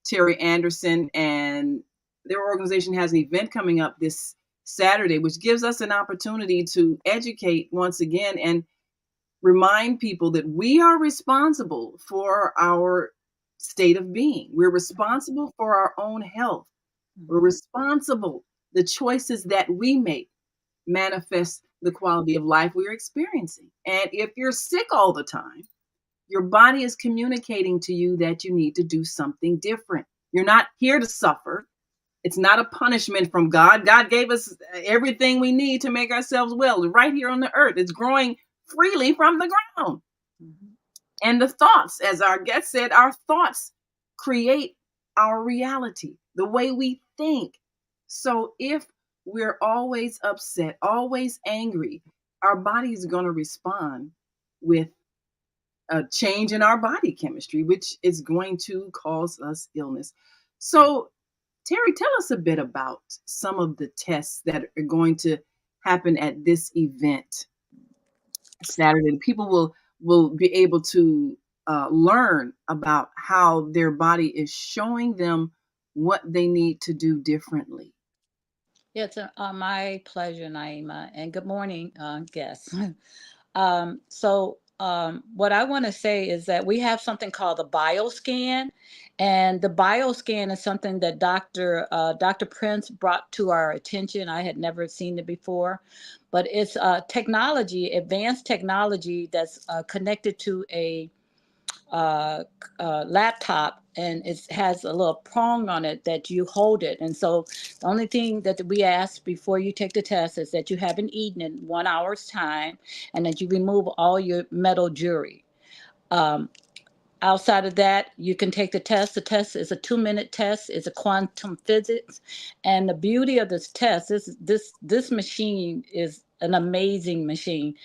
Terry Anderson, and their organization has an event coming up this Saturday, which gives us an opportunity to educate once again and remind people that we are responsible for our state of being. We're responsible for our own health. We're responsible. The choices that we make manifest the quality of life we're experiencing. And if you're sick all the time, your body is communicating to you that you need to do something different. You're not here to suffer. It's not a punishment from God. God gave us everything we need to make ourselves well right here on the earth. It's growing freely from the ground. And the thoughts, as our guest said, our thoughts create our reality, the way we think. So if we're always upset, always angry, our body is going to respond with a change in our body chemistry, which is going to cause us illness. So, Terry, tell us a bit about some of the tests that are going to happen at this event Saturday. People will be able to learn about how their body is showing them what they need to do differently. Yeah, it's my pleasure, Naima, and good morning, guests. What I want to say is that we have something called the bioscan, and the bioscan is something that Dr. Prince brought to our attention. I had never seen it before, but it's technology, advanced technology that's connected to a laptop, and it has a little prong on it that you hold it. And so the only thing that we ask before you take the test is that you haven't eaten in 1 hour's time and that you remove all your metal jewelry. Outside of that, you can take the test. The test is a 2-minute test. It's a quantum physics. And the beauty of this test, this machine is an amazing machine.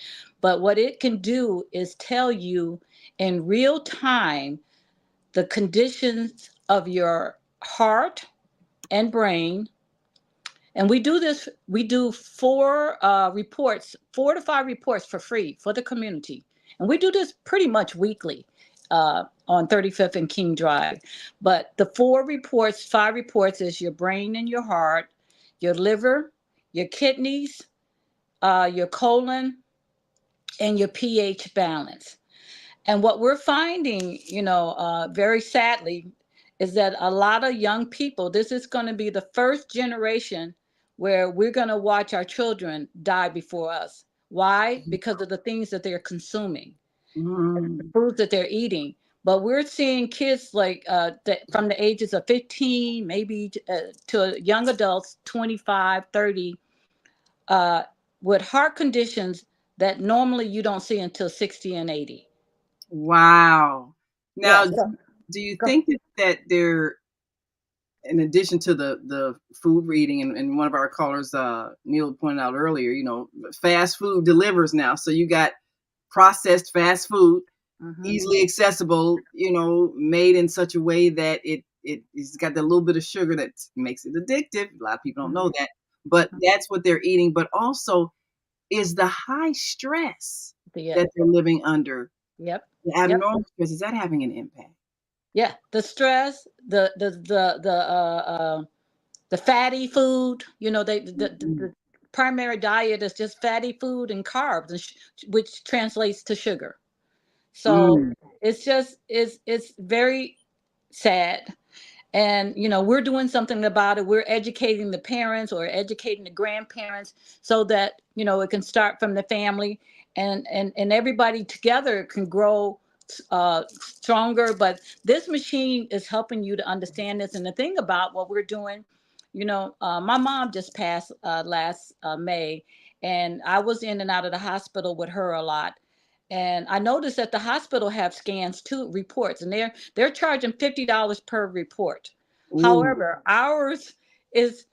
But what it can do is tell you in real time the conditions of your heart and brain. And we do 4 reports, 4 to 5 reports for free for the community. And we do this pretty much weekly on 35th and King Drive. But the 5 reports is your brain and your heart, your liver, your kidneys, your colon, and your pH balance. And what we're finding, very sadly, is that a lot of young people, this is going to be the first generation where we're going to watch our children die before us. Why? Because of the things that they're consuming, the foods that they're eating. But we're seeing kids from the ages of 15, maybe to young adults, 25, 30, with heart conditions that normally you don't see until 60 and 80. Wow. Now, Yeah. do you think that there, in addition to the food we're eating, and one of our callers, Neil, pointed out earlier, fast food delivers now. So you got processed fast food, easily accessible, made in such a way that it's got that little bit of sugar that makes it addictive. A lot of people don't know that, but that's what they're eating. But also is the high stress that they're living under. Yep. The abnormal stress, is that having an impact? Yeah, the stress, the fatty food. The primary diet is just fatty food and carbs, which translates to sugar. So it's very sad. And we're doing something about it. We're educating the parents or educating the grandparents so that it can start from the family, and everybody together can grow stronger. But this machine is helping you to understand this. And the thing about what we're doing, my mom just passed last May, and I was in and out of the hospital with her a lot. And I noticed that the hospital have scans too, reports, and they're charging $50 per report. Ooh, However, ours is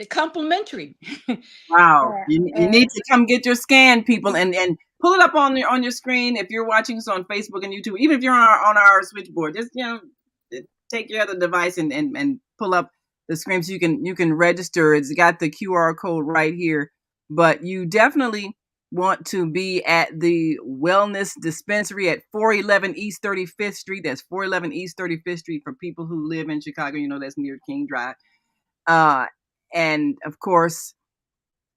complimentary. wow. You And need to come get your scan, people, and pull it up on your screen if you're watching us on Facebook and YouTube. Even if you're on our switchboard, just take your other device and pull up the screen so you can register. It's got the QR code right here. But you definitely want to be at the Wellness Dispensary at 411 East 35th Street. That's 411 East 35th Street for people who live in Chicago. That's near King Drive. And of course,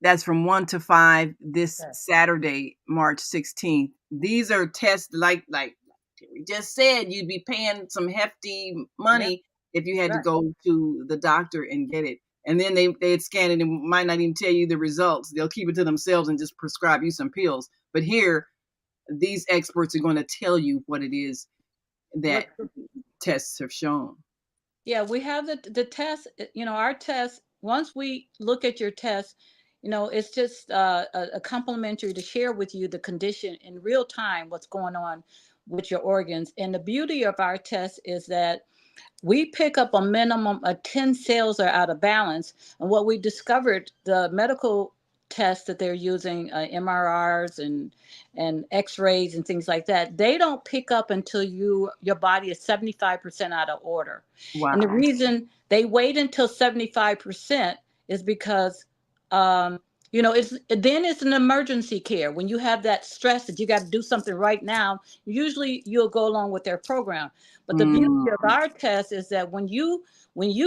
that's from 1 to 5 this Saturday, March 16th. These are tests like we just said, you'd be paying some hefty money if you had to go to the doctor and get it. And then they'd scan it and might not even tell you the results. They'll keep it to themselves and just prescribe you some pills. But here, these experts are going to tell you what it is that tests have shown. Yeah, we have the test. Our test. Once we look at your test, it's just a complimentary to share with you the condition in real time, what's going on with your organs. And the beauty of our test is that we pick up a minimum of 10 cells are out of balance. And what we discovered, the medical tests that they're using, MRRs and x-rays and things like that, they don't pick up until your body is 75% out of order. Wow. And the reason they wait until 75% is because it's an emergency care. When you have that stress that you got to do something right now, usually you'll go along with their program. But the beauty of our test is that when you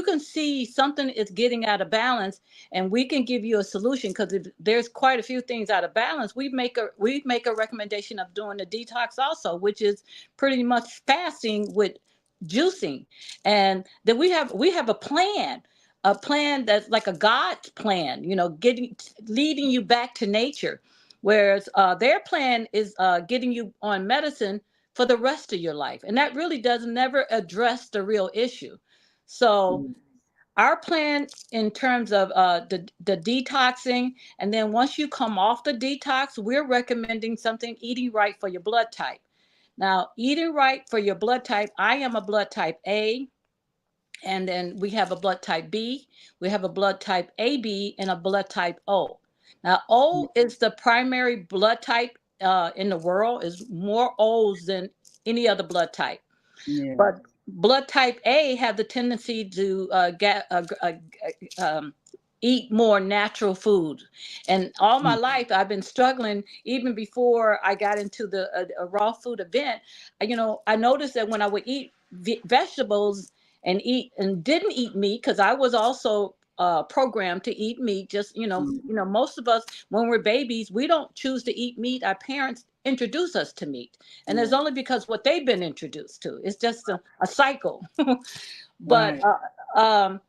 can see something is getting out of balance, and we can give you a solution, because if there's quite a few things out of balance, we make a recommendation of doing the detox also, which is pretty much fasting with juicing. And then we have a plan that's like a God's plan, leading you back to nature. Whereas their plan is getting you on medicine for the rest of your life. And that really does never address the real issue. So our plan in terms of the detoxing, and then once you come off the detox, we're recommending something, eating right for your blood type. Now, eating right for your blood type, I am a blood type A, and then we have a blood type B, we have a blood type AB, and a blood type O. Now, O is the primary blood type in the world, is more O's than any other blood type. Yeah. But blood type A have the tendency to eat more natural food. And all my life, I've been struggling, even before I got into the raw food event. I noticed that when I would eat vegetables and didn't eat meat, because I was also programmed to eat meat. Just most of us, when we're babies, we don't choose to eat meat. Our parents introduce us to meat, and it's only because what they've been introduced to. It's just a cycle. But Right.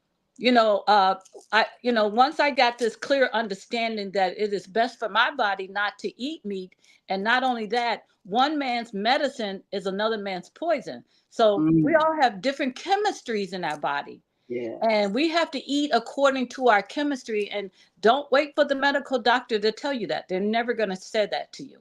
once I got this clear understanding that it is best for my body not to eat meat, and not only that, one man's medicine is another man's poison. So we all have different chemistries in our body. Yeah. And we have to eat according to our chemistry. And don't wait for the medical doctor to tell you that. They're never going to say that to you.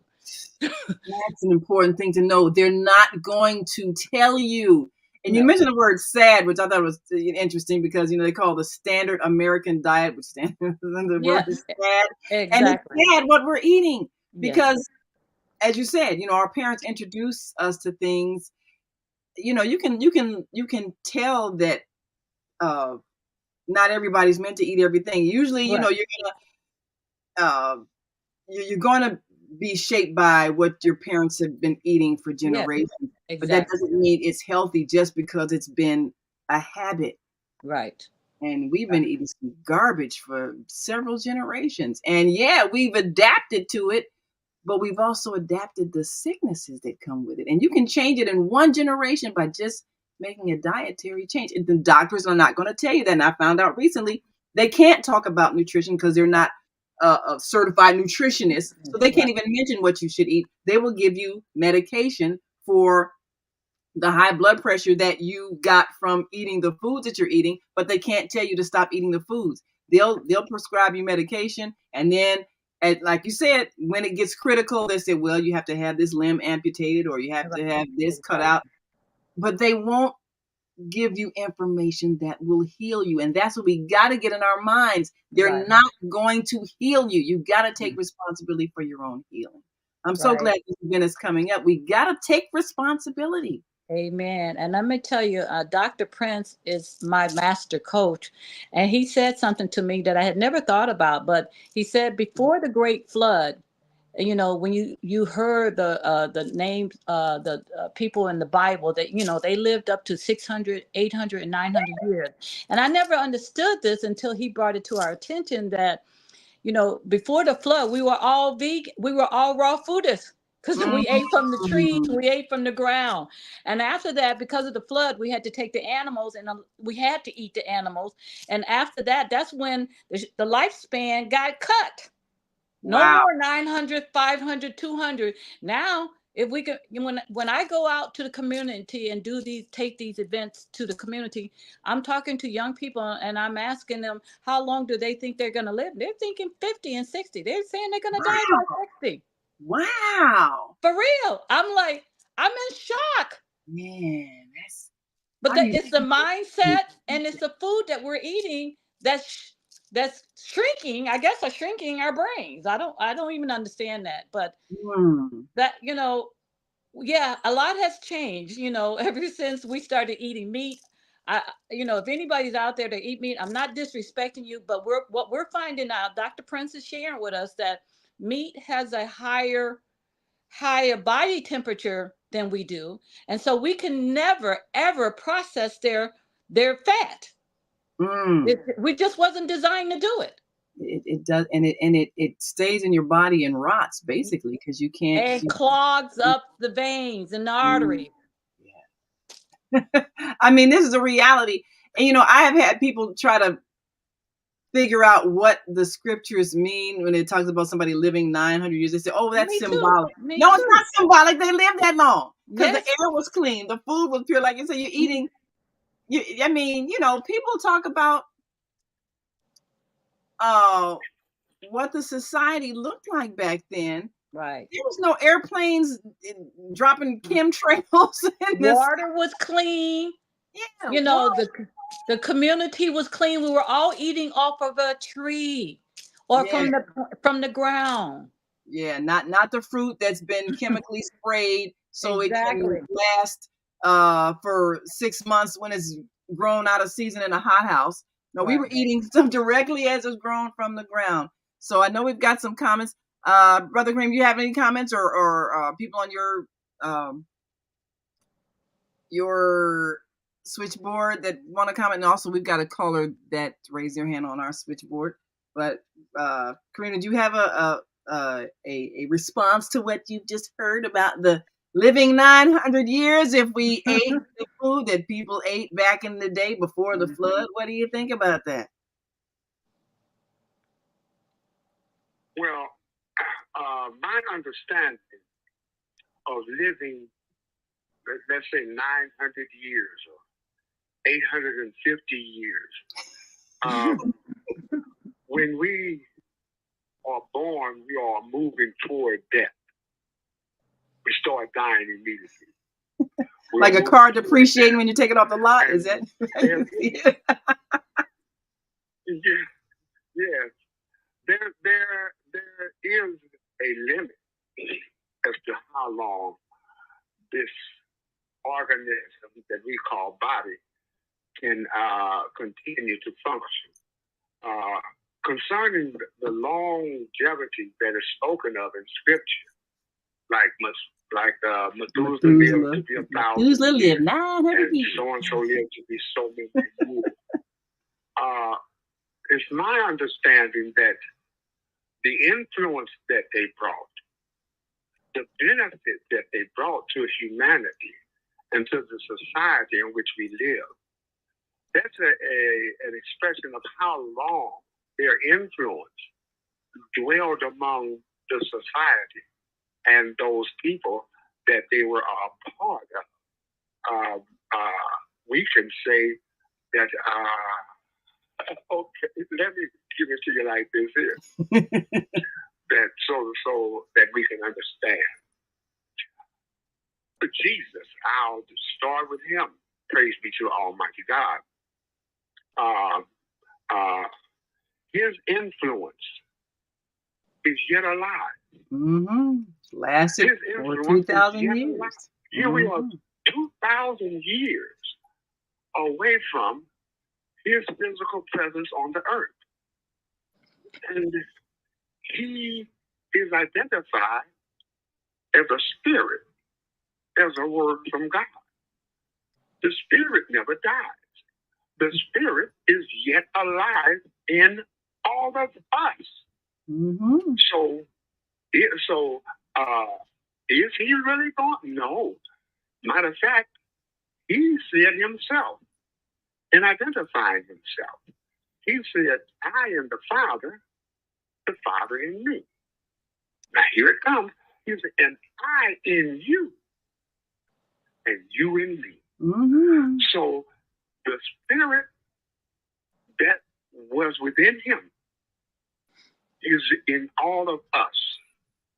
That's an important thing to know. They're not going to tell you. And you mentioned the word sad, which I thought was interesting, because they call the standard American diet, which stands the word is sad. Exactly. And it's sad what we're eating, because as you said, our parents introduce us to things. You can tell that not everybody's meant to eat everything. Usually, you're gonna be shaped by what your parents have been eating for generations. Exactly. But that doesn't mean it's healthy just because it's been a habit. Right. And we've been eating some garbage for several generations. And we've adapted to it, but we've also adapted the sicknesses that come with it. And you can change it in one generation by just making a dietary change. And the doctors are not going to tell you that. And I found out recently they can't talk about nutrition because they're not a certified nutritionist. So they can't even mention what you should eat. They will give you medication for the high blood pressure that you got from eating the foods that you're eating, but they can't tell you to stop eating the foods. They'll prescribe you medication, and then, like you said, when it gets critical, they say, well, you have to have this limb amputated or you have to have this cut out, but they won't give you information that will heal you. And that's what we got to get in our minds. They're not going to heal you. You got to take responsibility for your own healing. I'm so glad this event is coming up. We got to take responsibility. Amen. And let me tell you, Dr. Prince is my master coach. And he said something to me that I had never thought about. But he said, before the great flood, you know, when you heard the names, the people in the Bible that, you know, they lived up to 600, 800, and 900 years. And I never understood this until he brought it to our attention that, you know, before the flood, we were all vegan. We were all raw foodists because we ate from the trees, we ate from the ground. And after that, because of the flood, we had to take the animals and we had to eat the animals. And after that, that's when the lifespan got cut. No more 900, 500, 200. Now, if we could, when I go out to the community and take these events to the community, I'm talking to young people and I'm asking them how long do they think they're going to live. They're thinking 50 and 60. They're saying they're going to die by 60. Wow. For real. I'm like, I'm in shock. Man, but it's the mindset and it's the food that we're eating that's shrinking, I guess, are shrinking our brains. I don't even understand that. But that, you know, yeah, a lot has changed, you know, ever since we started eating meat. You know, if anybody's out there to eat meat, I'm not disrespecting you, but what we're finding out, Dr. Prince is sharing with us that meat has a higher body temperature than we do, and so we can never ever process their fat. We just wasn't designed to do it. It does, and it stays in your body and rots basically because you can't. And clogs up the veins and the arteries. Yeah. I mean, this is a reality, and you know, I have had people try to figure out what the scriptures mean when it talks about somebody living 900 years. They say, "Oh, that's symbolic." No, it's not symbolic. They lived that long because the air was clean, the food was pure. Like you say, you're eating. I mean, you know, people talk about what the society looked like back then. Right. There was no airplanes dropping chemtrails. Water was clean. Yeah. You know, the community was clean. We were all eating off of a tree or from the ground. Yeah, not the fruit that's been chemically sprayed so it can last for 6 months when it's grown out of season in a hothouse. No, we were eating stuff directly as it's grown from the ground. So I know we've got some comments. Brother Cream, do you have any comments or people on your switchboard that want to comment? And also we've got a caller that raised their hand on our switchboard. But Karina, do you have a response to what you just heard about the living 900 years if we ate the food that people ate back in the day before the flood? What do you think about that? Well, my understanding of living, let's say 900 years or 850 years, when we are born, we are moving toward death. We start dying immediately. Like a car depreciating when you take it off the lot? Is that? Yes. There is a limit as to how long this organism that we call body can continue to function. Concerning the longevity that is spoken of in Scripture, like Methuselah lived to be 1,000 years, and so and so lived to be so many years. It's my understanding that the influence that they brought, the benefit that they brought to humanity, and to the society in which we live. That's an expression of how long their influence dwelled among the society and those people that they were a part of. We can say that, okay, let me give it to you like this here, that so that we can understand. But Jesus, I'll start with him. Praise be to Almighty God. His influence is yet alive. Mm-hmm. Lasted for 2,000 years. Alive. Here we are, 2,000 years away from his physical presence on the earth. And he is identified as a spirit, as a word from God. The spirit never dies. The spirit is yet alive in all of us. Mm-hmm. So is he really gone? No. Matter of fact, he said himself in identifying himself. He said, I am the Father in me. Now here it comes. He said, and I in you, and you in me. Mm-hmm. So the spirit that was within him is in all of us,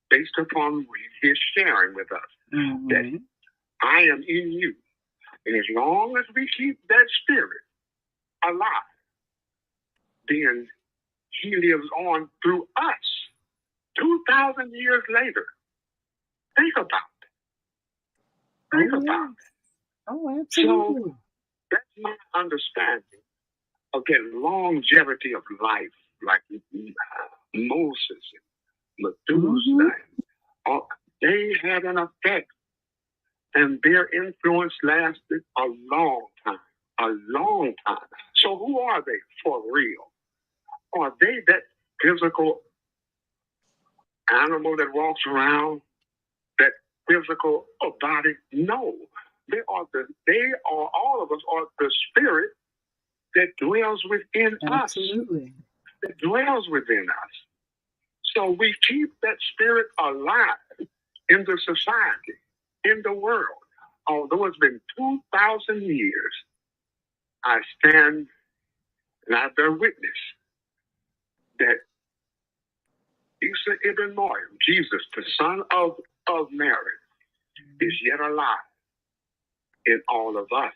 based upon his sharing with us, that I am in you. And as long as we keep that spirit alive, then he lives on through us 2,000 years later. Think about it. Think about it. Oh, absolutely. So that's my understanding of that longevity of life, like Moses and Methuselah. They had an effect, and their influence lasted a long time. A long time. So who are they for real? Are they that physical animal that walks around, that physical body? No. They are all of us are the spirit that dwells within us. Absolutely. That dwells within us. So we keep that spirit alive in the society, in the world. Although it's been 2,000 years, I stand and I bear witness that Isa ibn Maryam, Jesus, the son of Mary, is yet alive in all of us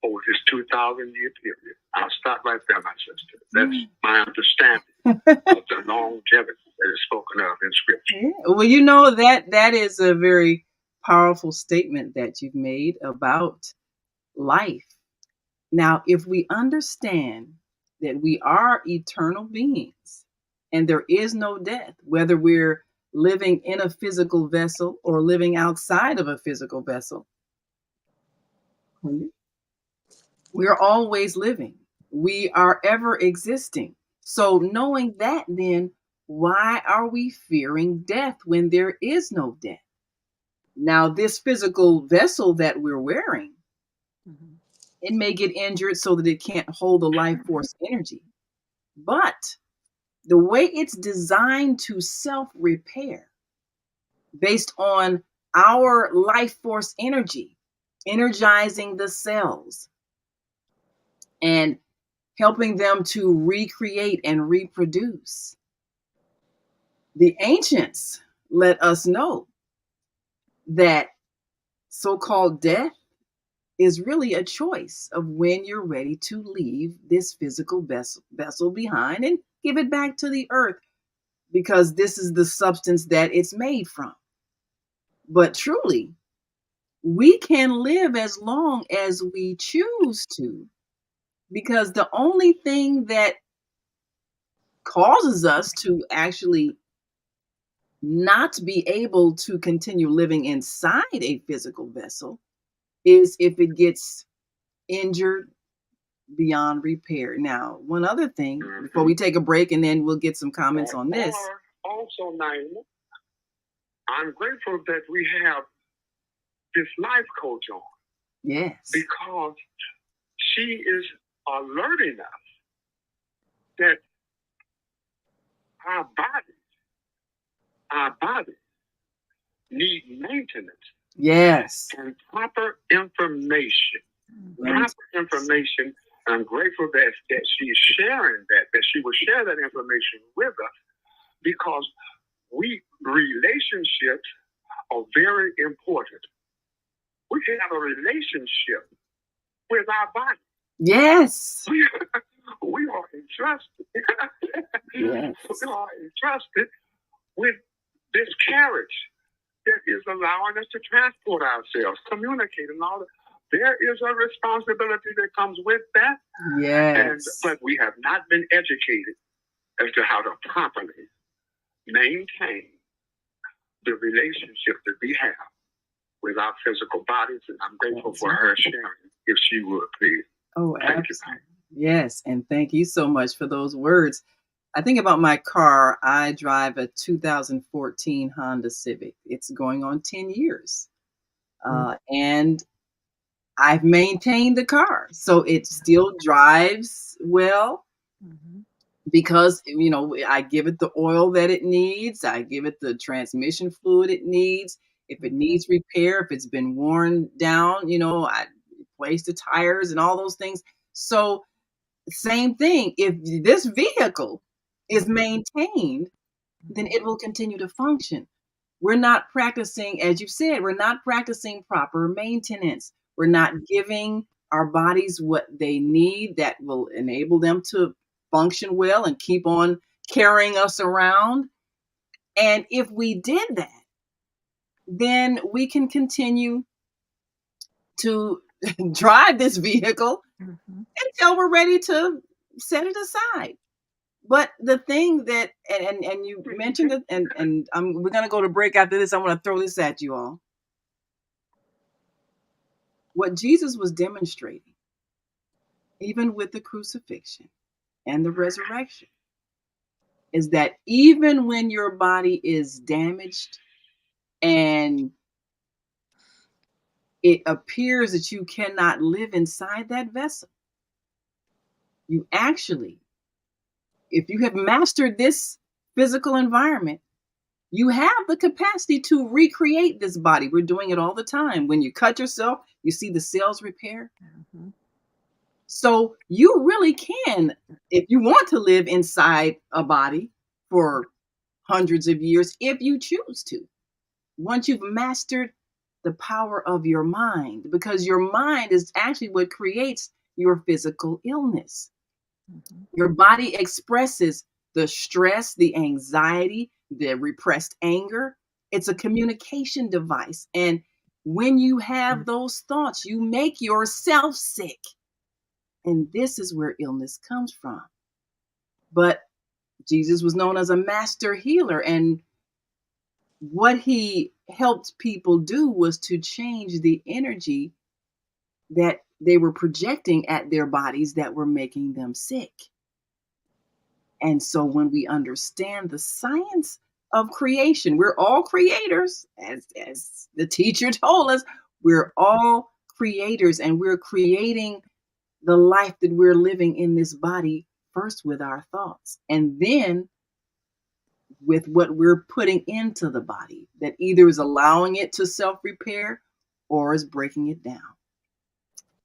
over this 2,000-year period. I'll stop right there, my sister. That's my understanding of the longevity that is spoken of in Scripture. Yeah. Well, you know, that is a very powerful statement that you've made about life. Now, if we understand that we are eternal beings and there is no death, whether we're living in a physical vessel or living outside of a physical vessel, we're always living. We are ever existing. So knowing that, then why are we fearing death when there is no death? Now, this physical vessel that we're wearing, it may get injured so that it can't hold the life force energy. But the way it's designed to self-repair based on our life force energy, energizing the cells and helping them to recreate and reproduce. The ancients let us know that so-called death is really a choice of when you're ready to leave this physical vessel behind and give it back to the earth, because this is the substance that it's made from. But truly, we can live as long as we choose to, because the only thing that causes us to actually not be able to continue living inside a physical vessel is if it gets injured beyond repair. Now, one other thing before we take a break, and then we'll get some comments on this. Also, Naima, I'm grateful that we have this life coach on. Yes. Because she is alerting us that our bodies need maintenance. Yes. And proper information. Proper information. I'm grateful that she's sharing that she will share that information with us, because relationships are very important. We can have a relationship with our body. Yes. We are entrusted. Yes. We are entrusted with this carriage that is allowing us to transport ourselves, communicate, and all that. There is a responsibility that comes with that. Yes. But we have not been educated as to how to properly maintain the relationship that we have with our physical bodies. And I'm grateful for her sharing, if she would, please. Oh, Thank absolutely. you. Yes. And thank you so much for those words. I think about my car. I drive a 2014 Honda Civic. It's going on 10 years. And I've maintained the car. So it still drives well. Because, I give it the oil that it needs. I give it the transmission fluid it needs. If it needs repair, if it's been worn down, I replace the tires and all those things. So same thing. If this vehicle is maintained, then it will continue to function. We're not practicing, as you said, we're not practicing proper maintenance. We're not giving our bodies what they need that will enable them to function well and keep on carrying us around. And if we did that, then we can continue to drive this vehicle until we're ready to set it aside. But the thing that, and you mentioned it, and we're going to go to break after this. I want to throw this at you all. What Jesus was demonstrating, even with the crucifixion and the resurrection, is that even when your body is damaged and it appears that you cannot live inside that vessel, you actually, if you have mastered this physical environment, you have the capacity to recreate this body. We're doing it all the time. When you cut yourself, you see the cells repair. So you really can, if you want to live inside a body for hundreds of years, if you choose to, once you've mastered the power of your mind, because your mind is actually what creates your physical illness. Your body expresses the stress, the anxiety, the repressed anger. It's a communication device. And when you have those thoughts, you make yourself sick. And this is where illness comes from. But Jesus was known as a master healer. And what he helped people do was to change the energy that they were projecting at their bodies that were making them sick. And so when we understand the science of creation, we're all creators, as the teacher told us, we're all creators, and we're creating the life that we're living in this body first with our thoughts, and then with what we're putting into the body that either is allowing it to self-repair or is breaking it down.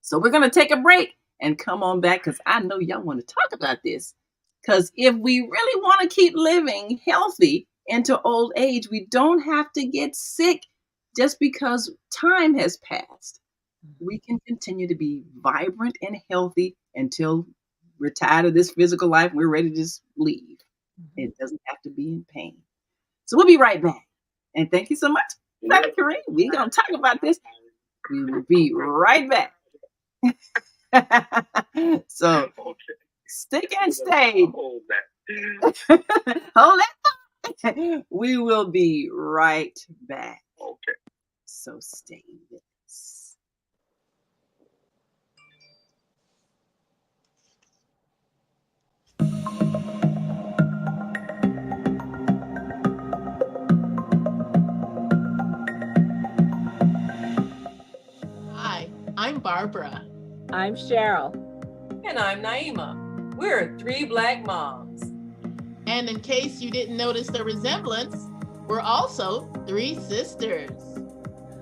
So we're going to take a break and come on back, because I know y'all want to talk about this. Because if we really want to keep living healthy into old age, we don't have to get sick just because time has passed. We can continue to be vibrant and healthy until we're tired of this physical life and we're ready to just leave. It doesn't have to be in pain. So we'll be right back. And thank you so much, Dr. Kareem. We're going to talk about this. We will be right back. So stick and stay. Hold Hold that. We will be right back. Okay. So stay with us. Barbara. I'm Cheryl. And I'm Naima. We're three Black moms. And in case you didn't notice the resemblance, we're also three sisters.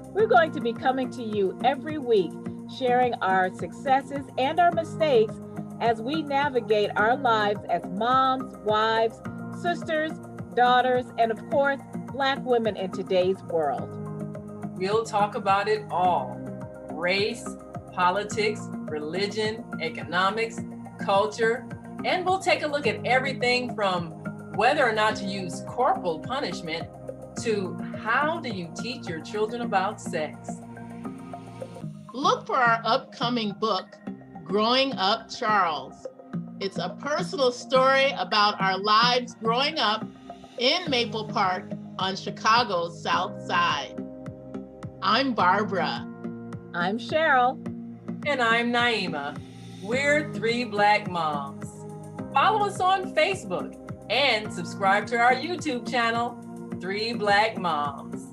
We're going to be coming to you every week, sharing our successes and our mistakes as we navigate our lives as moms, wives, sisters, daughters, and of course, Black women in today's world. We'll talk about it all: race, politics, religion, economics, culture, and we'll take a look at everything from whether or not to use corporal punishment to how do you teach your children about sex. Look for our upcoming book, Growing Up Charles. It's a personal story about our lives growing up in Maple Park on Chicago's South Side. I'm Barbara. I'm Cheryl. And I'm Naima. We're three Black moms. Follow us on Facebook and subscribe to our YouTube channel, Three Black Moms.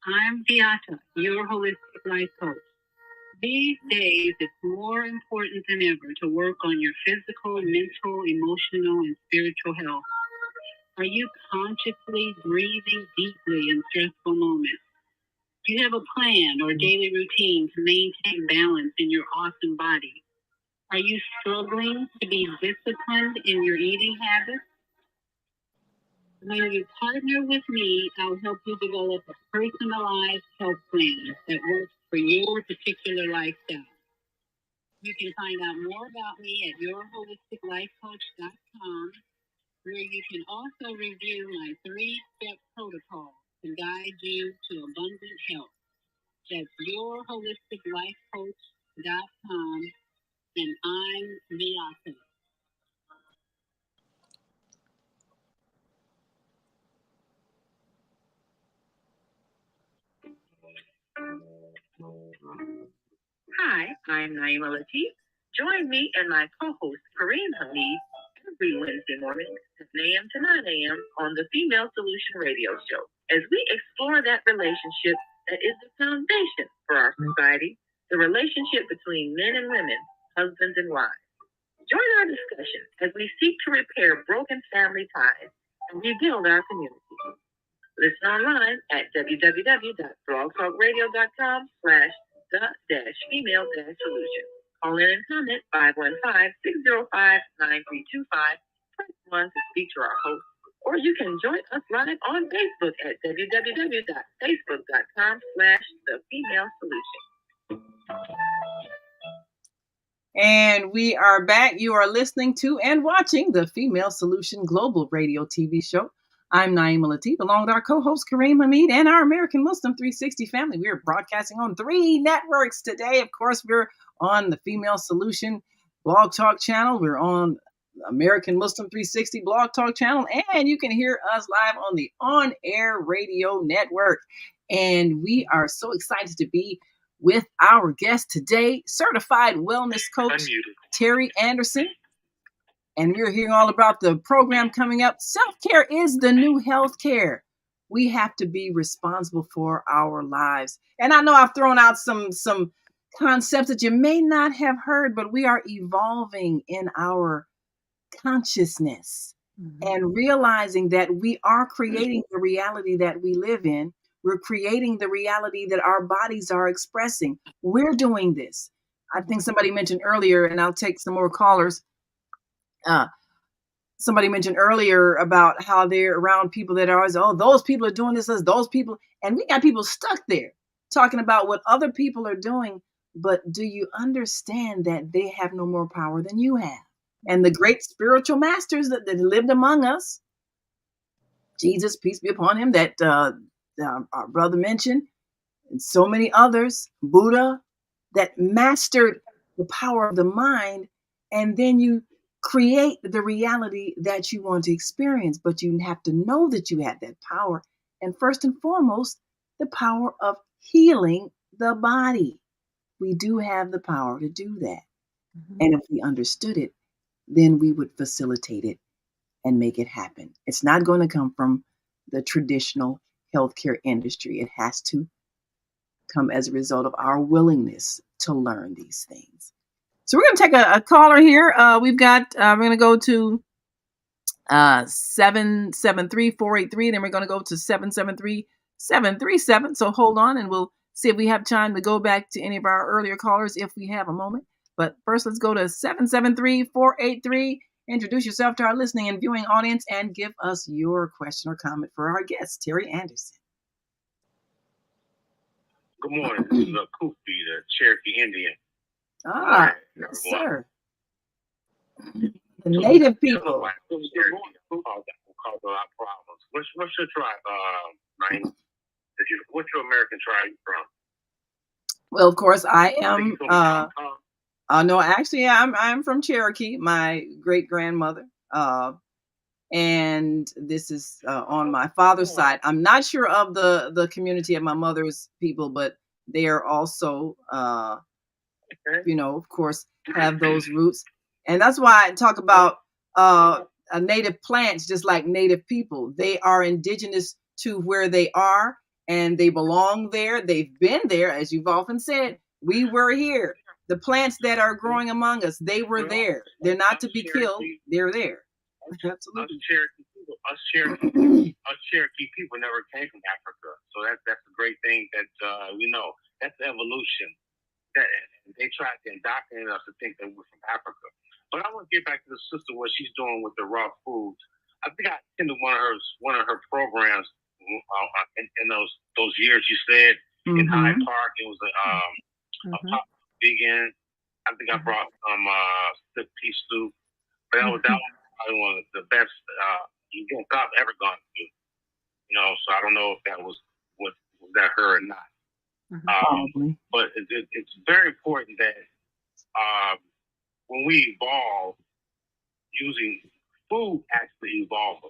I'm Beata, your holistic life coach. These days, it's more important than ever to work on your physical, mental, emotional, and spiritual health. Are you consciously breathing deeply in stressful moments? Do you have a plan or daily routine to maintain balance in your awesome body? Are you struggling to be disciplined in your eating habits? When you partner with me, I'll help you develop a personalized health plan that works for your particular lifestyle. You can find out more about me at yourholisticlifecoach.com, where you can also review my 3-step protocol to guide you to abundant health. That's yourholisticlifecoach.com, and I'm Beata. Hi, I'm Naima Latif. Join me and my co-host Kareem Hamid every Wednesday morning, 10 a.m. to 9 a.m. on the Female Solution Radio Show, as we explore that relationship that is the foundation for our society, the relationship between men and women, husbands and wives. Join our discussion as we seek to repair broken family ties and rebuild our community. Listen online at www.blogtalkradio.com/the-female-solution. Call in and comment 515-605-9325. Press 1 to speak to our host, or you can join us live on Facebook at www.facebook.com/the-female-solution. And we are back. You are listening to and watching the Female Solution Global Radio TV show. I'm Naima Latif, along with our co-host Kareem Hamid and our American Muslim 360 family. We are broadcasting on 3 networks today. Of course, we're on the Female Solution Blog Talk channel. We're on American Muslim 360 Blog Talk channel, and you can hear us live on the On Air Radio Network. And we are so excited to be with our guest today, certified wellness coach Terry Anderson. And we're hearing all about the program coming up. Self-care is the new healthcare. We have to be responsible for our lives. And I know I've thrown out some concepts that you may not have heard, but we are evolving in our consciousness and realizing that we are creating the reality that we live in. We're creating the reality that our bodies are expressing. We're doing this. I think somebody mentioned earlier, and I'll take some more callers. Somebody mentioned earlier about how they're around people that are always, oh, those people are doing this as those people. And we got people stuck there talking about what other people are doing. But do you understand that they have no more power than you have? And the great spiritual masters that lived among us, Jesus, peace be upon him, that our brother mentioned, and so many others, Buddha, that mastered the power of the mind. And then you create the reality that you want to experience, but you have to know that you have that power. And first and foremost, the power of healing the body. We do have the power to do that. And if we understood it, then we would facilitate it and make it happen. It's not going to come from the traditional healthcare industry. It has to come as a result of our willingness to learn these things. So we're going to take a caller here. We're going to go to 773-483. Then we're going to go to 773-737. So hold on, and we'll see if we have time to go back to any of our earlier callers if we have a moment. But first, let's go to 773-483. Introduce yourself to our listening and viewing audience and give us your question or comment for our guest, Terry Anderson. Good morning. This is Koopy, the Cherokee Indian. Ah, yes, sir. The native people. Cause a lot of problems. What's your tribe, Naima? What's your American tribe from? Well, of course, I am. No, actually, I'm from Cherokee. My great grandmother, and this is on my father's side. I'm not sure of the community of my mother's people, but they are also, of course, have those roots, and that's why I talk about native plants, just like native people. They are indigenous to where they are, and they belong there. They've been there, as you've often said. We were here. The plants that are growing among us, they were there. They're not to be killed. They're there. Absolutely. Us Cherokee people never came from Africa, so that's a great thing that we know. That's evolution. That they tried to indoctrinate us to think that we're from Africa. But I want to get back to the sister, what she's doing with the raw foods. I think I attended one of her programs in those years. You said in Hyde Park, it was a vegan. I think I brought some good pea soup. But that was probably one of the best events I've ever gone to. So I don't know if that was that her or not. But it's very important that when we evolve, using food actually evolves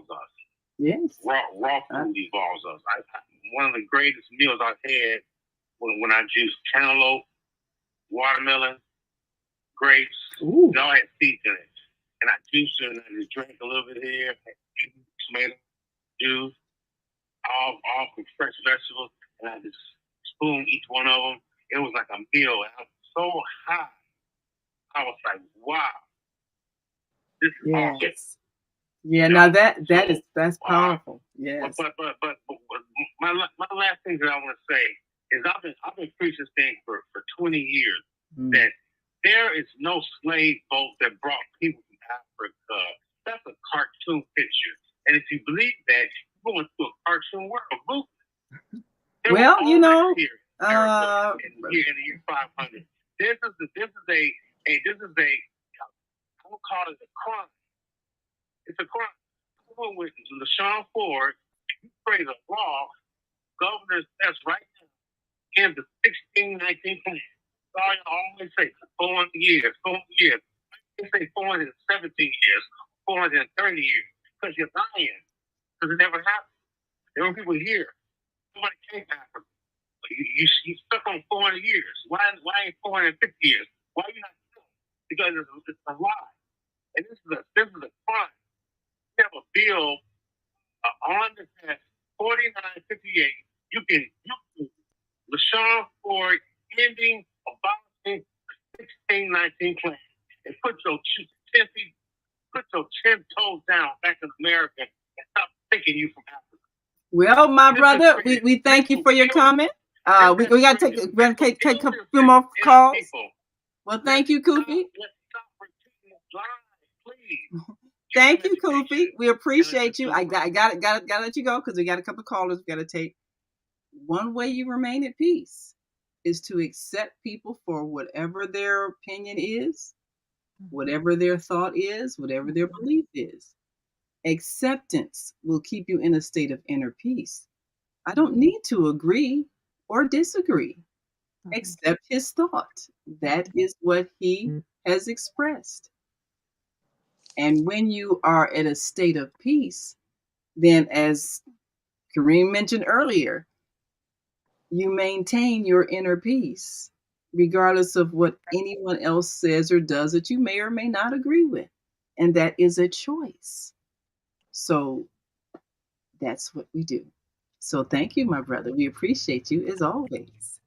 us. Yes. Raw food evolves us. One of the greatest meals I've had when I juiced cantaloupe, watermelon, grapes. Ooh. They all had seeds in it. And I juiced it and I just drank a little bit here, tomato juice, all from fresh vegetables, and I just spooned each one of them. It was like a meal, and I was so high. I was like, wow. This is awesome. Yeah, now that's powerful. Yes. But my last thing that I want to say is I've been preaching this thing for 20 years that there is no slave boat that brought people from Africa. That's a cartoon picture. And if you believe that, you're going to a cartoon world. Well, here in the year 500. This is a I would call it a crime. It's a crime. Someone with LaShawn Ford, you create a law, governors that's right now in the 1619 plan. So I always say 400 years. They say 417 years, 430 years, because you're lying. Because it never happened. There were people here. Nobody came to Africa. You stuck on 400 years. Why ain't 450 years? Why are you not still? Because it's a lie. And this is a crime. We have a bill on the test, 4958. You can LaShawn Ford ending abolishing 1619 plan and put your 10 toes down back in America and stop thinking you from Africa. Well, my brother, we thank you for your comment. We got to take a few more calls. Well, thank you, Koopy. Thank you, Koopy. We appreciate you. I got to let you go because we got a couple of callers we got to take. One way you remain at peace is to accept people for whatever their opinion is, whatever their thought is, whatever their belief is. Acceptance will keep you in a state of inner peace. I don't need to agree or disagree. Accept his thought. That is what he has expressed. And when you are at a state of peace, then as Kareem mentioned earlier, you maintain your inner peace. regardless of what anyone else says or does that you may or may not agree with. And that is a choice. So that's what we do. So thank you, my brother. We appreciate you as always.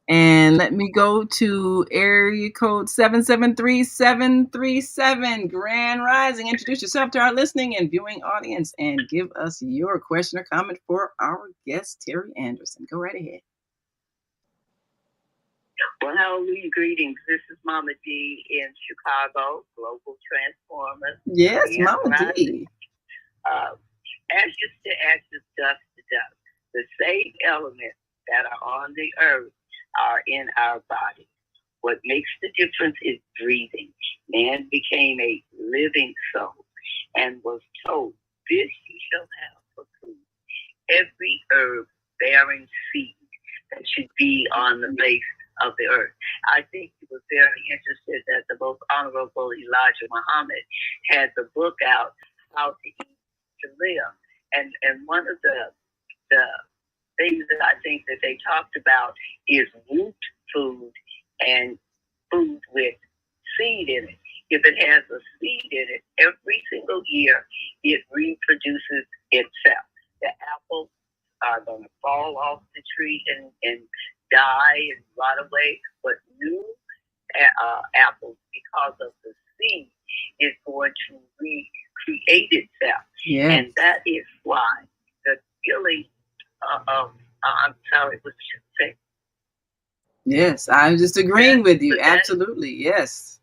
And let me go to area code 773-737. Grand Rising. Introduce yourself to our listening and viewing audience and give us your question or comment for our guest, Terry Anderson. Go right ahead. Well, hallelujah. Greetings. This is Mama D in Chicago, Global Transformers. Yes, Grand Mama Rising. D. Ashes to ashes, dust to dust. The same elements that are on the earth are in our body. What makes the difference is breathing. Man became a living soul and was told, this you shall have for food. Every herb bearing seed that should be on the face of the earth. I think he was very interested that the most honorable Elijah Muhammad had the book out, How to Eat to Live. And one of the things that I think that they talked about is root food and food with seed in it. If it has a seed in it, every single year it reproduces itself. The apples are going to fall off the tree and die in a lot of ways, but new apples, because of the seed, is going to recreate itself. Yes. And that is why the killing I'm sorry, what you say? Yes, I'm just agreeing with you. Absolutely, yes.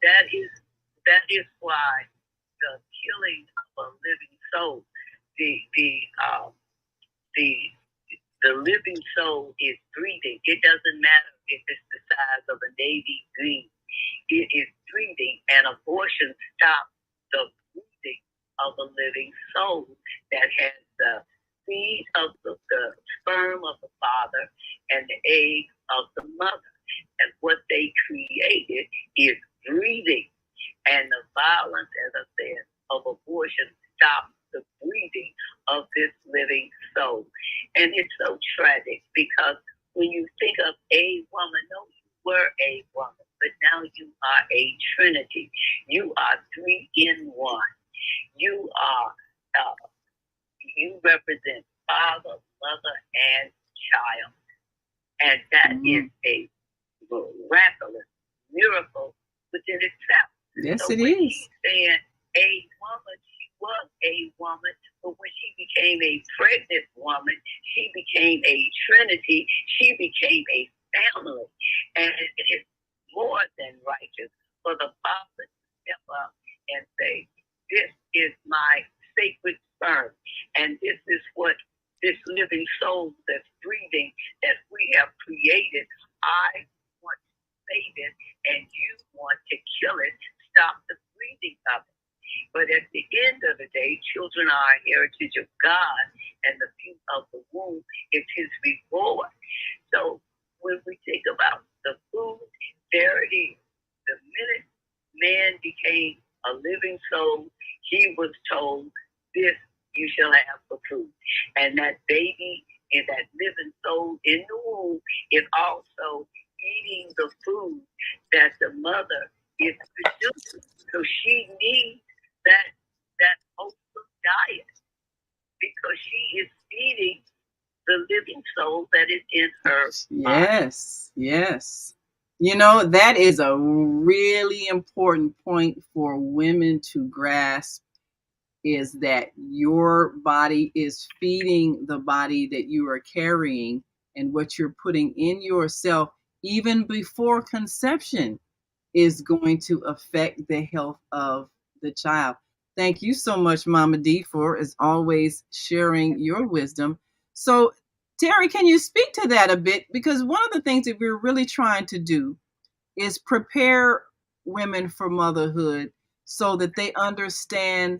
That is why the killing of a living soul, the living soul is breathing. It doesn't matter if it's the size of a navy green. It is breathing, and abortion stops the breathing of a living soul that has the seed of the sperm of the father and the egg of the mother. And what they created is breathing. And the violence, as I said, of abortion stops the breathing of this living soul. And it's so tragic because when you think of a woman, no, you were a woman, but now you are a trinity. You are 3 in 1. You are, you represent father, mother, and child. And that is a miraculous miracle within itself. Yes, so it when is. He's saying a woman, she was a woman, but when she became a pregnant woman, she became a trinity. She became a family. And it is more than righteous for the father to step up and say, this is my sacred sperm, and this is what this living soul that's breathing that we have created. I want to save it, and you want to kill it. Stop the breathing of it. But at the end of the day, children are a heritage of God, and the fruit of the womb is his reward. So when we think about the food, there it is. The minute man became a living soul, he was told, this you shall have for food. And that baby and that living soul in the womb is also eating the food that the mother is producing. So she needs that wholesome diet because she is feeding the living soul that is in her body. Yes, yes. You know, that is a really important point for women to grasp, is that your body is feeding the body that you are carrying, and what you're putting in yourself even before conception is going to affect the health of the child. Thank you so much, Mama D, for, as always, sharing your wisdom. So, Terry, can you speak to that a bit? Because one of the things that we're really trying to do is prepare women for motherhood so that they understand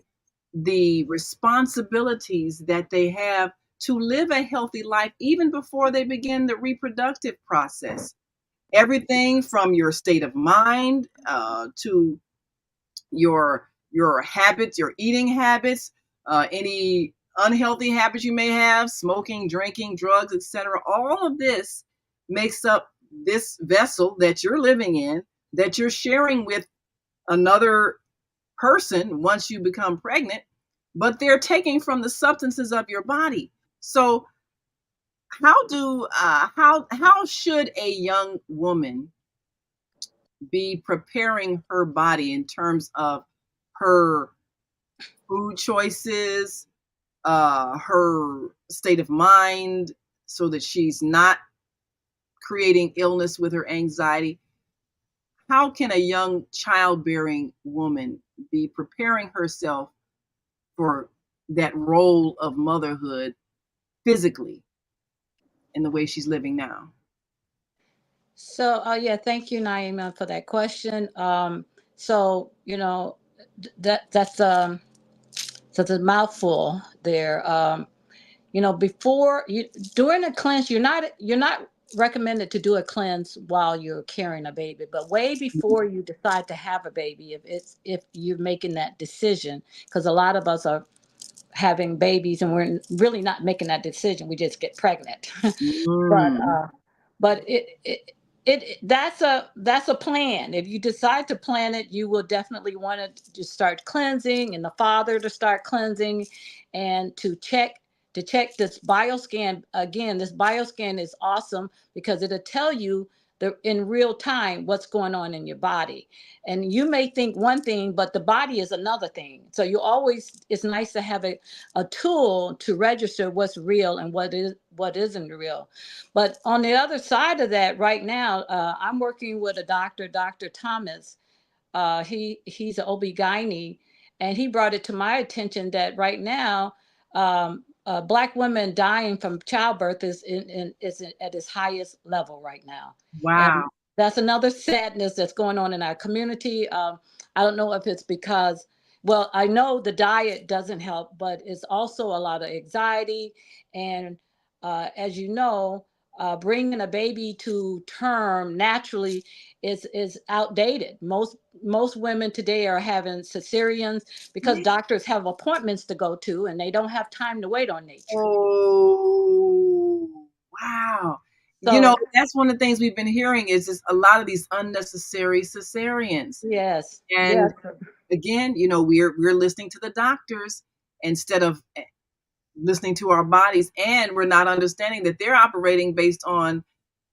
the responsibilities that they have to live a healthy life even before they begin the reproductive process. Everything from your state of mind to your habits, your eating habits, any unhealthy habits you may have, smoking, drinking, drugs, etc. All of this makes up this vessel that you're living in, that you're sharing with another person once you become pregnant, but they're taking from the substances of your body. So how should a young woman be preparing her body in terms of her food choices, her state of mind, so that she's not creating illness with her anxiety? How can a young childbearing woman be preparing herself for that role of motherhood physically in the way she's living now? So, yeah, thank you, Naima, for that question. So, that's a mouthful there. Before you during a cleanse, you're not recommended to do a cleanse while you're carrying a baby, but way before you decide to have a baby, if you're making that decision, because a lot of us are having babies and we're really not making that decision. We just get pregnant. but Mm. but that's a plan. If you decide to plan it, you will definitely want to start cleansing, and the father to start cleansing, and to check this bioscan. Again, this bioscan is awesome because it'll tell you in real time what's going on in your body. And you may think one thing, but the body is another thing. So it's nice to have a tool to register what's real and what isn't real. But on the other side of that, right now, I'm working with a doctor, Dr. Thomas. He's an OB-GYN, and he brought it to my attention that right now, Black women dying from childbirth is at its highest level right now. And Wow. that's another sadness that's going on in our community. I don't know if it's because, well, I know the diet doesn't help, but it's also a lot of anxiety. And as you know, bringing a baby to term naturally is outdated. Most women today are having cesareans because doctors have appointments to go to and they don't have time to wait on nature. Oh, wow. So That's one of the things we've been hearing is just a lot of these unnecessary cesareans. yes, And yes, again, we're listening to the doctors instead of listening to our bodies, and we're not understanding that they're operating based on,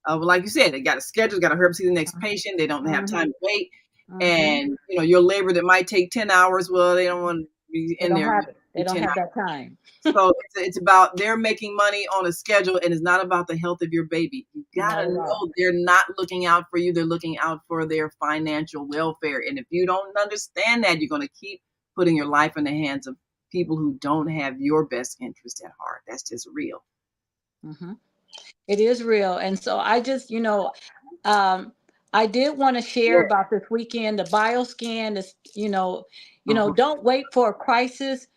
like you said, they got a schedule, got to hurry up to see the next patient. They don't have time hmm to wait. hmm And, your labor that might take 10 hours, well, they don't want to be they in don't there have it. They for don't 10 have hours. that time. So it's about they're making money on a schedule, and it's not about the health of your baby. You got Not to at all. know they're not looking out for you. They're looking out for their financial welfare. And if you don't understand that, you're going to keep putting your life in the hands of people who don't have your best interest at heart. That's just real. hmm It is real. And so um, I did want to share Yeah. about this weekend. The bioscan is, Uh-huh. don't wait for a crisis.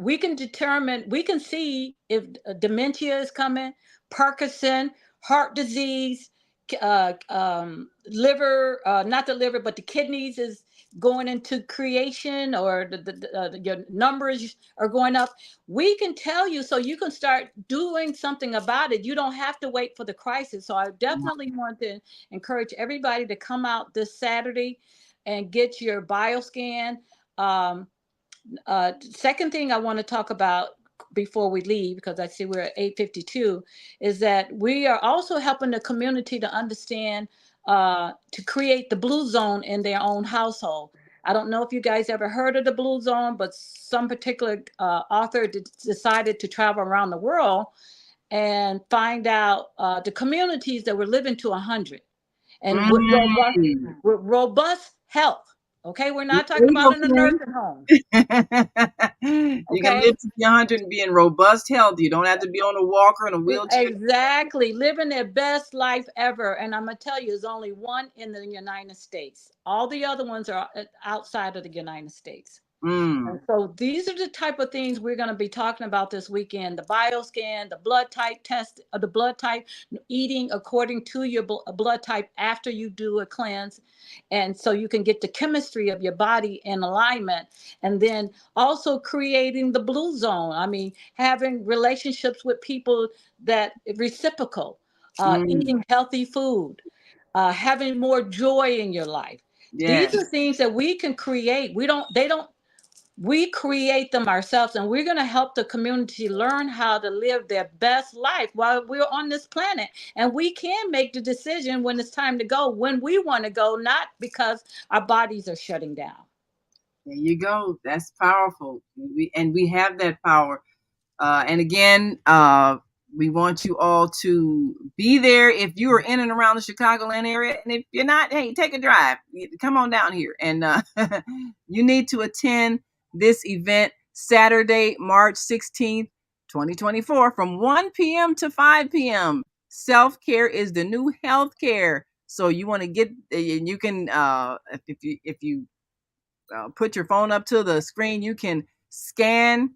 We can determine, we can see if dementia is coming, Parkinson, heart disease, liver, not the liver, but the kidneys is going into creation, or your numbers are going up. We can tell you so you can start doing something about it. You don't have to wait for the crisis. So I definitely want to encourage everybody to come out this Saturday and get your bioscan. Second thing I want to talk about before we leave, because I see we're at 8:52, is that we are also helping the community to understand, to create the blue zone in their own household. I don't know if you guys ever heard of the blue zone, but some particular author decided to travel around the world and find out the communities that were living to 100 and Mm. with robust health. Okay, we're not There talking you go, about in a Queen. nursing home. You can Okay. live to be 100 and be in robust health. You don't have to be on a walker and a wheelchair. Exactly. Living their best life ever. And I'm going to tell you, there's only one in the United States. All the other ones are outside of the United States. And Mm. so these are the type of things we're going to be talking about this weekend: the bioscan, the blood type test, the blood type, eating according to your blood type after you do a cleanse. And so you can get the chemistry of your body in alignment. And then also creating the blue zone. I mean, having relationships with people that reciprocal. eating healthy food, having more joy in your life. These Yes. are things that we can create. We create them ourselves, and we're going to help the community learn how to live their best life while we're on this planet. And we can make the decision when it's time to go, when we want to go, not because our bodies are shutting down. There you go. That's powerful. We have that power. And again, we want you all to be there if you are in and around the Chicagoland area. And if you're not, hey, take a drive. Come on down here. And you need to attend this event Saturday, March 16th, 2024, from 1 p.m. to 5 p.m. Self-care is the new healthcare. So you want to get, you can, if you put your phone up to the screen, you can scan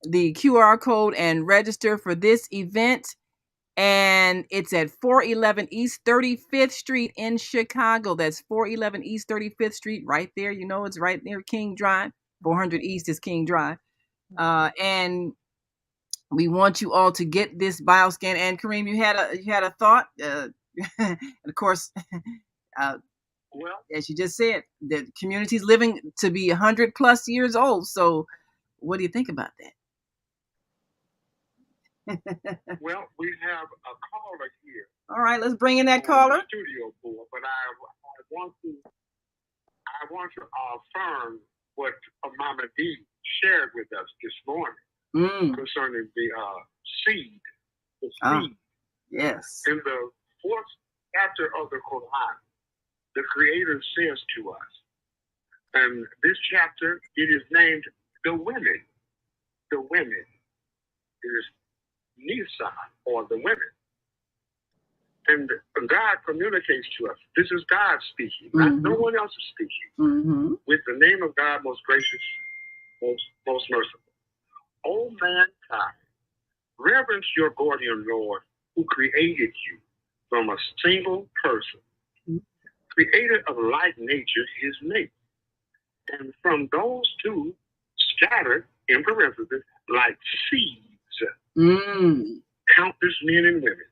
the QR code and register for this event. And it's at 411 East 35th Street in Chicago. That's 411 East 35th Street, right there. You know, it's right near King Drive. 400 East is King Drive. And we want you all to get this bioscan. And Kareem, you had a thought. And of course, well, as you just said, the community's living to be 100 plus years old. So what do you think about that? Well, we have a caller here. All right, let's bring in that caller. Studio board, but I want to affirm what Mama D shared with us this morning concerning the seed. The seed. Yes. In the 4th chapter of the Quran, the Creator says to us, and this chapter, it is named the women. The women. It is Nisa, or the women. And God communicates to us. This is God speaking, no one else is speaking. With the name of God, most gracious, most merciful. O mankind, reverence your guardian Lord who created you from a single person, creator of like nature, his mate. And from those two, scattered, in parentheses, like seeds, countless men and women.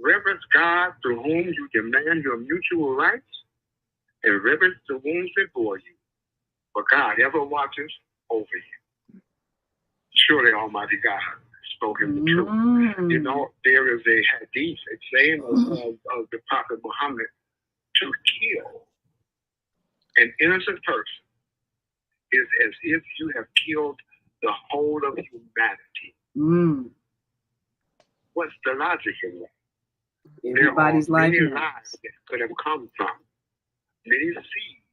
Reverence God through whom you demand your mutual rights, and reverence the wombs that bore you. For God ever watches over you. Surely Almighty God has spoken the truth. You know, there is a hadith, a saying of the Prophet Muhammad, to kill an innocent person is as if you have killed the whole of humanity. What's the logic in that? Everybody's life many lives that could have come from, many seeds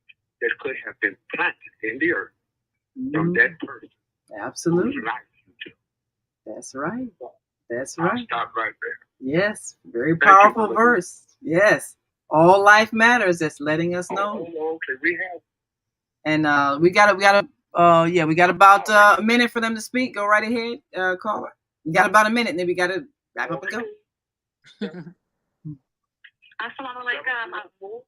that could have been planted in the earth from that person. Absolutely. Whose life you took. That's right. That's I'll right. stop right there. Yes, very powerful verse. Yes, all life matters. That's letting us know. Okay, we have. And we got about a minute for them to speak. Go right ahead, caller. We got about a minute, and then we got to wrap up and go. Assalamu alaikum.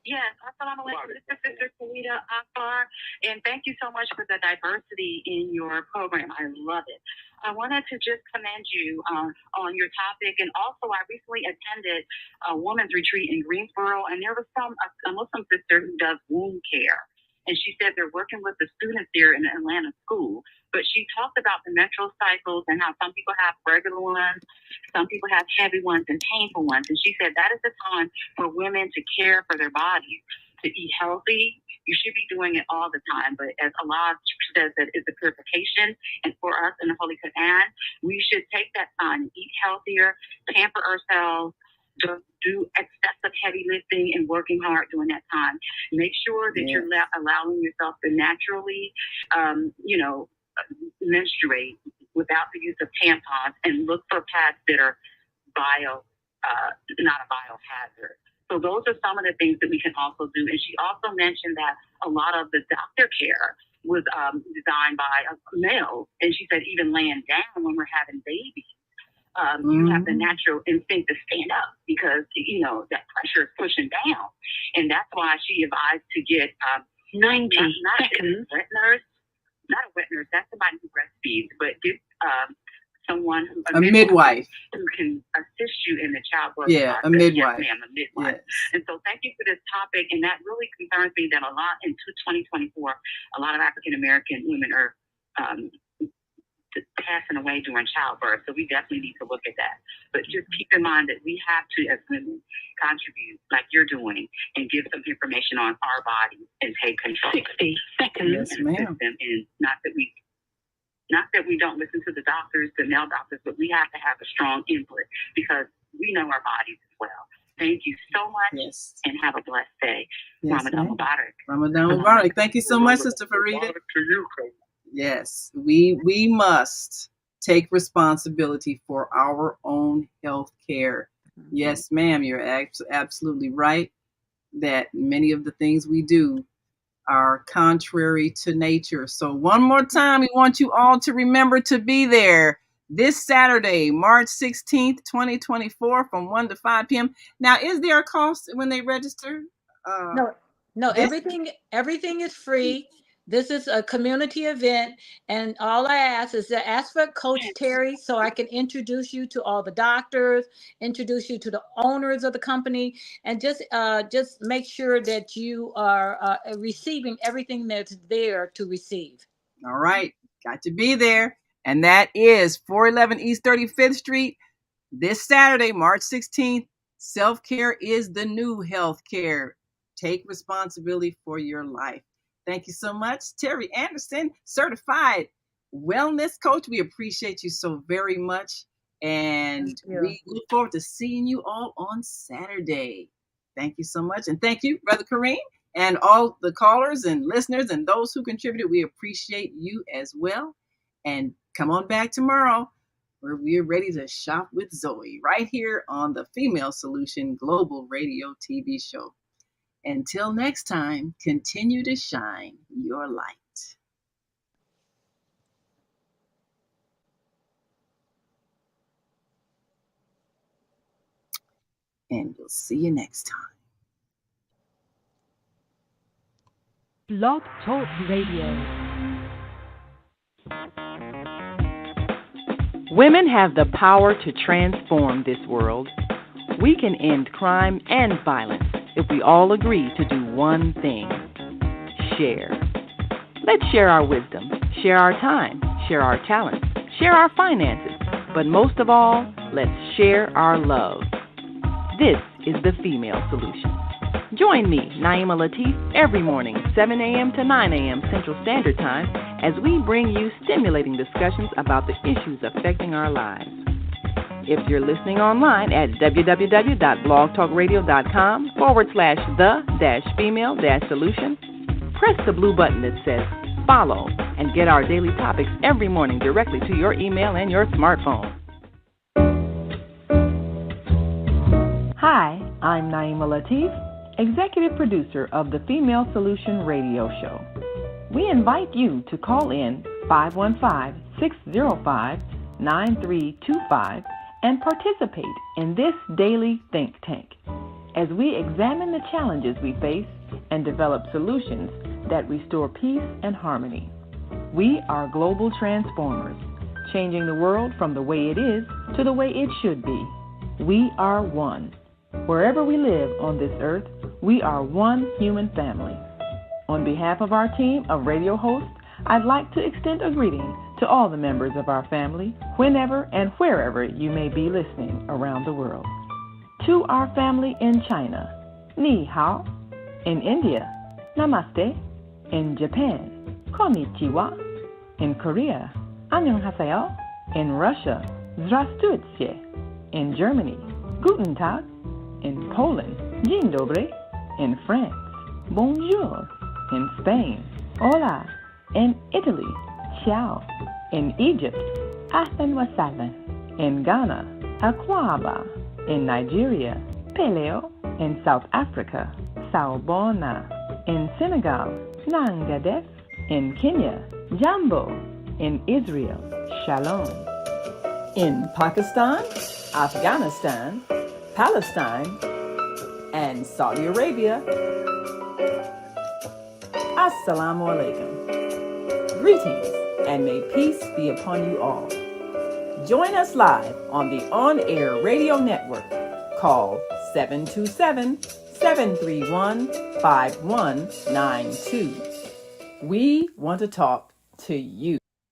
Yes, assalamu alaikum. This is Sister Kalita Akbar, and thank you so much for the diversity in your program. I love it. I wanted to just commend you on your topic, and also I recently attended a women's retreat in Greensboro, and there was a Muslim sister who does wound care. And she said they're working with the students there in the Atlanta school. But she talked about the menstrual cycles and how some people have regular ones, some people have heavy ones and painful ones. And she said that is the time for women to care for their bodies, to eat healthy. You should be doing it all the time. But as Allah says that it's a purification, and for us in the Holy Quran, we should take that time and eat healthier, pamper ourselves, do excessive heavy lifting and working hard during that time. Make sure that you're allowing yourself to naturally, menstruate without the use of tampons, and look for pads that are not a biohazard. So those are some of the things that we can also do. And she also mentioned that a lot of the doctor care was designed by males. And she said even laying down when we're having babies, you have the natural instinct to stand up because, that pressure is pushing down. And that's why she advised to get 90 seconds. Not a wet nurse, that's somebody who breastfeeds, but get someone, a midwife who can assist you in the childbirth Yeah, process. a midwife. Yes, ma'am, a midwife. Yes. And so thank you for this topic. And that really concerns me that a lot in 2024, a lot of African American women are passing away during childbirth. So we definitely need to look at that. But just keep in mind that we have to, as women, contribute like you're doing and give some information on our bodies and take control. 60 seconds. Yes, ma'am. And not that we don't listen to the doctors, the male doctors, but we have to have a strong input because we know our bodies as well. Thank you so much, Yes. and have a blessed day. Yes, Ramadan ma'am. Mubarak. Ramadan Mubarak. Thank you so much, Sister Farida. To you, Coach. Yes, we must take responsibility for our own health care. Yes, ma'am, you're absolutely right that many of the things we do are contrary to nature. So one more time, we want you all to remember to be there this Saturday, March 16th, 2024 from 1 to 5 p.m. Now, is there a cost when they register? No, everything is free. This is a community event, and all I ask is to ask for Coach Terry so I can introduce you to all the doctors, introduce you to the owners of the company, and just make sure that you are receiving everything that's there to receive. All right, got to be there. And that is 411 East 35th Street this Saturday, March 16th. Self-care is the new health care. Take responsibility for your life. Thank you so much, Terry Anderson, certified wellness coach. We appreciate you so very much. And we look forward to seeing you all on Saturday. Thank you so much. And thank you, Brother Kareem, and all the callers and listeners and those who contributed. We appreciate you as well. And come on back tomorrow where we're ready to shop with Zoe right here on the Female Solution Global Radio TV show. Until next time, continue to shine your light. And we'll see you next time. Blog Talk Radio. Women have the power to transform this world. We can end crime and violence if we all agree to do one thing: share. Let's share our wisdom, share our time, share our talents, share our finances, but most of all, let's share our love. This is the Female Solution. Join me, Naima Latif, every morning, 7 a.m. to 9 a.m. Central Standard Time, as we bring you stimulating discussions about the issues affecting our lives. If you're listening online at www.blogtalkradio.com/the-female-solution, press the blue button that says follow and get our daily topics every morning directly to your email and your smartphone. Hi, I'm Naima Latif, executive producer of the Female Solution radio show. We invite you to call in 515-605-9325 and participate in this daily think tank as we examine the challenges we face and develop solutions that restore peace and harmony. We are global transformers, changing the world from the way it is to the way it should be. We are one. Wherever we live on this earth, we are one human family. On behalf of our team of radio hosts, I'd like to extend a greeting to all the members of our family, whenever and wherever you may be listening around the world. To our family in China, Ni Hao. In India, Namaste. In Japan, Konnichiwa. In Korea, Annyeonghaseyo. In Russia, Здравствуйте. In Germany, Guten Tag. In Poland, Dzień dobry. In France, Bonjour. In Spain, Hola. In Italy, Ciao. In Egypt, Ahlan wa sahlan. In Ghana, Akwaba. In Nigeria, Peleo. In South Africa, Sawubona. In Senegal, Nangadef. In Kenya, Jambo. In Israel, Shalom. In Pakistan, Afghanistan, Palestine, and Saudi Arabia, Assalamu alaikum. Greetings, and may peace be upon you all. Join us live on the On Air Radio Network. Call 727-731-5192. We want to talk to you.